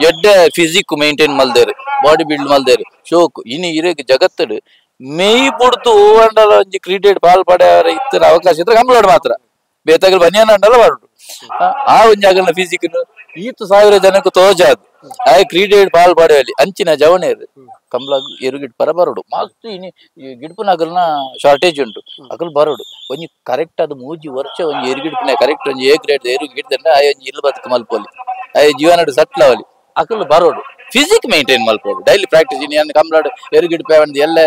ಎಡ್ಡೆ ಫಿಸಿಕ್ ಮೇಂಟೈನ್ ಮಲ್ದೇರು ಬಾಡಿ ಬಿಲ್ಡ್ ಮಲ್ದೇರು ಶೋಕ್ ಇನಿ ಇರೇಗ ಜಗತ್ತಡು ಮೇಯ್ ಪುಡ್ತು ಓಂಡಲ ಒಂಜಿ ಕ್ರಿಕೆಟ್ ಬಾಲ್ ಪಡೆಯವರ ಇತ್ತಿನ ಅವಕಾಶ ಇದ್ರೆ ಕಂಬಳಾಡು ಮಾತ್ರ ಬೇತಾಗಲ್ ಬನ್ಯಾನ ಅಂಡಲ್ಲ ಬಾಡು ಆ ಒಂಜಿ ಆಗಲ್ನ ಫಿಸಿಕ್ ಈತು 1000 ಜನಕ್ಕೆ ತೋಜಾದ್ ಆ ಕ್ರೀಡೆಡ್ ಬಾಲ್ ಪಡೆಯಲ್ಲಿ ಅಂಚಿನ ಜವಣೇರು ಕಂಬಳ ಎರುಗಿಡ್ ಪರ ಬರೋಡು ಮಸ್ತ್ ಇನಿ ಗಿಡ್ಪುನಾಗಲ್ನ ಶಾರ್ಟೇಜ್ ಉಂಟು ಅಕಲ್ ಬರೋಡು ಒಂಜಿ ಕರೆಕ್ಟ್ ಅದು 3 ವರ್ಷ ಒಂಜಿ ಎರುಗಿಡ್ಪಿನ ಕರೆಕ್ಟ್ ಒಂಜಿ ಎ ಗ್ರೇಡ್ ಎರುಗಿಡ್ದಂಡ ಆ ಒಂಜಿ ಇಲ್ಲ ಬದುಕು ಮಲ್ಪೋಲಿ ಆ ಜೀವನಡು ಸಟ್ಲ್ ಅವಲಿ ಅಕಲ್ ಬರೋಡು ಫಿಸಿಕ್ ಮೇಂಟೈನ್ ಮಲ್ಪೋಡು ಡೈಲಿ ಪ್ರಾಕ್ಟೀಸ್ ಇನಿ ಕಂಬಳಾಡು ಎರುಗಿಡ್ಪೆ ಎಲ್ಲ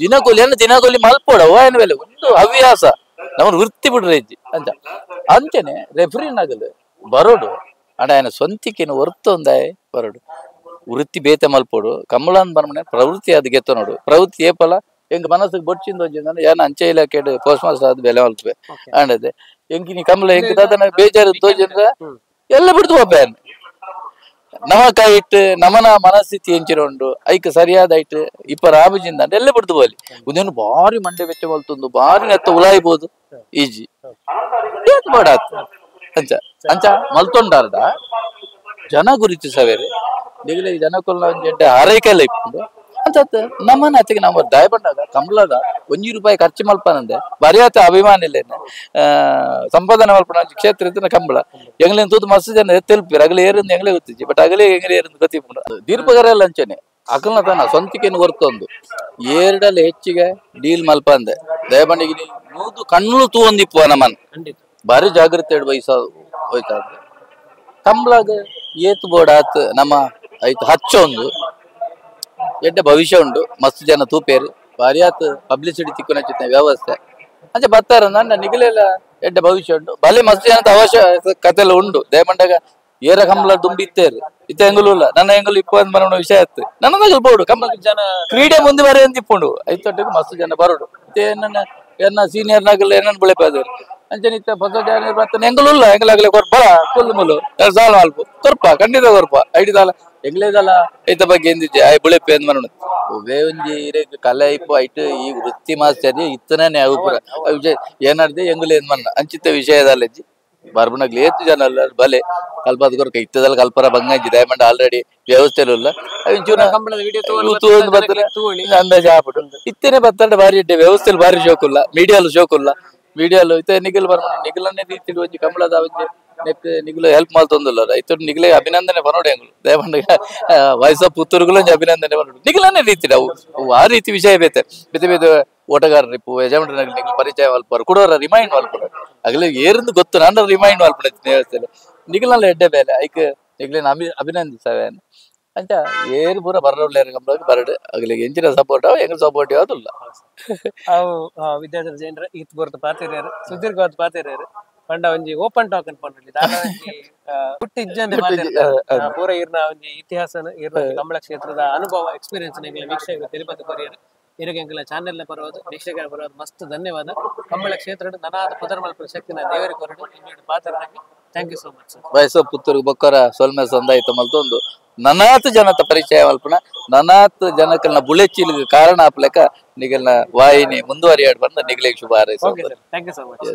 ದಿನಗೊಲಿ ಮಲ್ಪೋಡ ಓಯನ ಮೇಲೆ ಒಂದು ಹವ್ಯಾಸ ನಮ್ಮ ವೃತ್ತಿ ಬಿಡ್ರಿ ಇಜ್ಜಿ ಅಂತ ಅಂಚನೆ ರೆಫ್ರಿನಾಗಲ್ ಬರೋಡು ಅಡ ఆయన ಸ್ವಂತಿಕೆನು ಹೊರ್ತೊಂದಾಯ್ ಬರೋಡು ವೃತ್ತಿ ಬೇತೆ ಮಲ್ಪೋಡು ಕಂಬಳನ್ ಬರ್ಮನೆ ಪ್ರವೃತ್ತಿ ಅದು ಗೆತ್ತ ನೋಡು ಪ್ರವೃತ್ತಿ ಏಪಲ ಎಂಗ್ ಮನಸ್ಸಿಗೆ ಬೊಚ್ಚಿಂದ ಒಂಜಿಂದ ಏನ ಅಂಚೆ ಇಲಾಖೆ ಪೋಸ್ಟ್ ಮಾಸ್ಟರ್ ಆದ ಬೆಲೆ ಮಲ್ಪೆ ಅಂಡದೆ ಎಂಕಿನಿ ಕಂಬಳ ಎಂಕ್ ದಾದನ ಬೇಜಾರು ತೋಜಂದ್ರ ಎಲ್ಲ ಬಿಡ್ತು ಒಬ್ಬ ನಮ ಕೈ ಇಟ್ಟು ನಮನ ಮನಸ್ಥಿತಿ ಎಂಚಿರೋಂಡು ಐಕ್ ಸರಿಯಾದ ಐಟ್ ಇಪ್ಪರ ಆಬಜಿಂದ ಎಲ್ಲ ಬಿಡ್ತು ಬೋಲಿ ಒಂದೇನು ಬಾರಿ ಮಂಡೆ ಬೆಚ್ಚ ಮಲ್ತೊಂದು ಬಾರಿ ನೆತ್ತ ಉಲಾಯ್ಬೋದು ಈಜಿ ಏತ್ ಮಾಡಾತ್ ಅಂಚ ಅಂಚ ಮಲ್ತೊಂಡಾರ್ದ ಜನ ಗುರುತಿಸವೇರಿ ದಿಗಲಿ ಜನಕೊಲ್ಲ ಒಂಜಿ ಆರೈಕೆಲ್ಲ ಇಪ್ಪುಂಡು ಅಂತ ನಮ್ಮನ ಅತ್ತಿಗೆ ನಮ್ಮ ದಯ ಬಂದಾಗ ಕಂಬಳದ ₹1 ಖರ್ಚು ಮಲ್ಪನಂದೆ ಬರಿಯಾತ ಅಭಿಮಾನ ಇಲ್ಲೇನೆ ಸಂಪಾದನೆ ಮಲ್ಪನ ಕ್ಷೇತ್ರ ಇತ್ತಿನ ಕಂಬಳ ಎಂಗ್ಲೇನ್ ತೂತು ಮಸ್ತ್ ಜನ ತೆಲ್ಪಿರ ಅಗಲಿ ಏರಿಂದ ಎಂಗ್ಲೇ ಗೊತ್ತಿಜ್ಜಿ ಬಟ್ ಅಗಲೇ ಎಂಗ್ಲೇ ಏರಿಂದ ಗೊತ್ತಿಪ್ಪುಂಡು ದೀರ್ಘಗಾರ ಅಂಚನೆ ಅಕಲ್ನ ತನ ಸ್ವಂತಿಕೆನು ಹೊರ್ತೊಂದು ಏರ್ಡಲ್ಲಿ ಹೆಚ್ಚಿಗೆ ಡೀಲ್ ಮಲ್ಪಂದೆ ದಯಬಂಡಿಗೆ ಮೂದು ಕಣ್ಣು ತೂವೊಂದಿಪ್ಪುವ ನಮ್ಮನ್ ಬಾರಿ ಜಾಗ್ರತೆ ವಹಿಸ ಹೋಯ್ತಾ ಕಂಬಳಾಗ ಏತ್ ಬೋರ್ಡ್ ಆತ್ ನಮ್ಮ ಐತ್ ಹಚ್ಚೊಂದು ಎಡ್ಡೆ ಭವಿಷ್ಯ ಉಂಡು ಮಸ್ತ್ ಜನ ತೂಪೇರು ಬಾರಿ ಆತ್ ಪಬ್ಲಿಸಿಟಿ ತಿಕ್ಕುನ ವ್ಯವಸ್ಥೆ ಅಂಚೆ ಬರ್ತಾರ ನನ್ನ ನಿಗಲೆಲ್ಲ ಎಡ್ಡೆ ಭವಿಷ್ಯ ಉಂಡು ಬಲೆ ಮಸ್ತ್ ಜನ ಅವಶ್ಯಕತೆ ಎಲ್ಲ ಉಂಡು ದಯಮಂಡಾಗ ಏರ ಕಂಬಳ ದುಂಬಿ ಇತ್ತೇರು ಇತ್ತ ಎಂಗಲೂ ಇಲ್ಲ ನನ್ನ ಎಂಗಲು ಇಪ್ಪತ್ತು ಬರೋಣ ವಿಷಯ ಆಯ್ತು ನನ್ನದಾಗ ಬೋಡು ಕಂಬಳ ಜನ ಕ್ರೀಡೆ ಮುಂದೆ ಬರ ಅಂತ ಇಪ್ಪುಂಡು ಐತೊಟ್ಟಿಗೆ ಮಸ್ತ್ ಜನ ಬರೋಡು ಏನ ಸೀನಿಯರ್ ನಾಗಲ್ಲ ಏನನ್ ಬೆಳೆಪಾದರು ಅಂಚನಿತ್ತ ಹೊಸ ಜನ ಬರ್ತಾನೆ ಎಂಗಲೂ ಇಲ್ಲ ಎಂಗಲಾಗಲೇ ಕೊರ್ಪ ಫುಲ್ ಮುಲು ಸಾಲ ಅಲ್ಪ ಕೊರ್ಪ ಖಂಡಿತ ಕೊರ್ಪ ಐಡಿದಾಲ ಎಂಗ್ಲೇದಲ್ಲ ಐತ ಬಗ್ಗೆ ಎಂದಿದ್ದೆ ಆಯ್ ಬುಳೆಪೆ ಅಂತ ಮರಣ ಒಬ್ಬೇ ಒಂಜಿ ಕಲೆ ಇಪ್ಪು ಐಟ್ ಈ ವೃತ್ತಿ ಮಾಸ್ತರಿ ಇತ್ತನೇ ಅವುಪುರ ಏನಾಡ್ದೆ ಎಂಗುಲೆ ಏನ್ ಮನ್ನ ಅಂಚಿತ್ತ ವಿಷಯದಲ್ಲಜ್ಜಿ ಬರ್ಬನಾಗ್ಲಿ ಏತು ಜನ ಅಲ್ಲ ಬಲೆ ಕಲ್ಪದ ಕೊರಕ ಇತ್ತದಲ್ಲ ಕಲ್ಪರ ಬಂಗಂಜಿ ದಯಮಂಡ ಆಲ್ರೆಡಿ ವ್ಯವಸ್ಥೆಲು ಇಲ್ಲ ಅಂದಾಜ ಆಗ್ಬಿಟ್ಟು ಇತ್ತೇನೆ ಬತ್ತಾಡ ಬಾರಿ ಇಡ್ಡೆ ವ್ಯವಸ್ಥೆಲು ಬಾರಿ ಶೋಕುಲ್ಲ ಮೀಡಿಯಾಲು ಶೋಕುಲ್ಲ ಮೀಡಿಯಾಲು ಇತ್ತ ನಿಗಿಲ್ ಬರ್ಮ ನಿಗಿಲನ್ನೇ ರೀತಿ ಒಂಜಿ ಕಂಬಳದ ಅವಜ್ಜಿ ನೆಕ್ ನಿಗಿಲು ಹೆಲ್ಪ್ ಮಾಡ್ತೊಂದಿಲ್ಲ ರೈತ ನಿಗಿಲೇ ಅಭಿನಂದನೆ ಬರೋಡೆ ದಯಮಂಡ ವಯಸ್ಸ ಪುತ್ತೂರುಗಳು ಅಭಿನಂದನೆ ಬರೋಡು ನಿಗಿಲನ್ನೇ ರೀತಿ ಅವು ಆ ರೀತಿ ವಿಷಯ ಬೇತೆ ಬೇತೆ ಬೇತೆ ಓಟಗಾರರು ಇಪ್ಪು ಯಜಮಾನ ನಿಗಲು ಪರಿಚಯ ಮಲ್ಪಾರು ಕೊಡೋರ ರಿಮೈಂಡ್ ಮಲ್ಪಾರು ಆಗಲೇ ಏರಿಂದ ಗೊತ್ತು ನಾನು ರಿಮೈಂಡ್ ಮಲ್ಪಡ್ತೀನಿ ವ್ಯವಸ್ಥೆ ನಿಗಿಲಲ್ಲ ಎಡ್ಡೆ ಬೇಲೆ ಐಕ್ ನಿಗಿಲೇನು ಅಭಿನಂದಿಸವೆ ಅಂಚ ಏರು ಪೂರ ಬರೋಲ್ಲ ಕಂಬಳಕ್ಕೆ ಬರಡು ಆಗಲಿಗೆ ಎಂಚಿನ ಸಪೋರ್ಟ್ ಎಂಗ್ ಸಪೋರ್ಟ್ ಯಾವುದಿಲ್ಲ ಅವು ವಿದ್ಯಾಧರ ಜೈನರ ಈತ್ ಬರ್ತ ಪಾತಿರ್ಯಾರು ಸುದೀರ್ಘವಾದ ಪಾತಿರ್ಯಾರು ಪಂಡ ಒಂಜಿ ಓಪನ್ ಟಾಕ್ ಅನ್ಪಂಡ್ರಿ ಹುಟ್ಟಿ ಇಜ್ಜಂದೆ ಪೂರ ಇರ್ನ ಒಂಜಿ ಇತಿಹಾಸನ ಇರ್ನ ಕಂಬಳ ಕ್ಷೇತ್ರದ ಅನುಭವ ಎಕ್ಸ್ಪೀರಿಯನ್ಸ್ ವೀಕ್ಷಕರು ತಿರುಪತಿ ಕೊರಿಯರು ಇರಗೆಂಗಿಲ್ಲ ಚಾನೆಲ್ ಬರೋದು ವೀಕ್ಷಕರ ಬರೋದು ಮಸ್ತ್ ಧನ್ಯವಾದ ಕಂಬಳ ಕ್ಷೇತ್ರ ನನಾದ ಪದರ್ ಮಲ್ಪನ ಶಕ್ತಿನ ದೇವರ ಕೊರಡು ಇನ್ನೊಂದು ಪಾತ್ರನಾಗಿ ಥ್ಯಾಂಕ್ ಯು ಸೋ ಮಚ್ ವಯಸ್ಸು ಪುತ್ತೂರು ಬೊಕ್ಕರ ಸೊಲ್ಮೆ ಸಂದಾಯಿತ ಮಲ್ತೊಂದು ನನಾತ್ ಜನತ ಪರಿಚಯ ಮಲ್ಪನ ನನಾತ್ ಜನಕಲ್ನ ಬುಳೆಚಿಲ್ಗೆ ಕಾರಣ ಆಪ್ಲೆಕ ನಿಗಲ್ನ ವಾಹಿನಿ ಮುಂದುವರಿಯಾಡ್ ಬಂದ ನಿಗಲಿಗೆ ಶುಭ ಹಾರೈಸ ಥ್ಯಾಂಕ್ ಯು ಸೋ ಮಚ್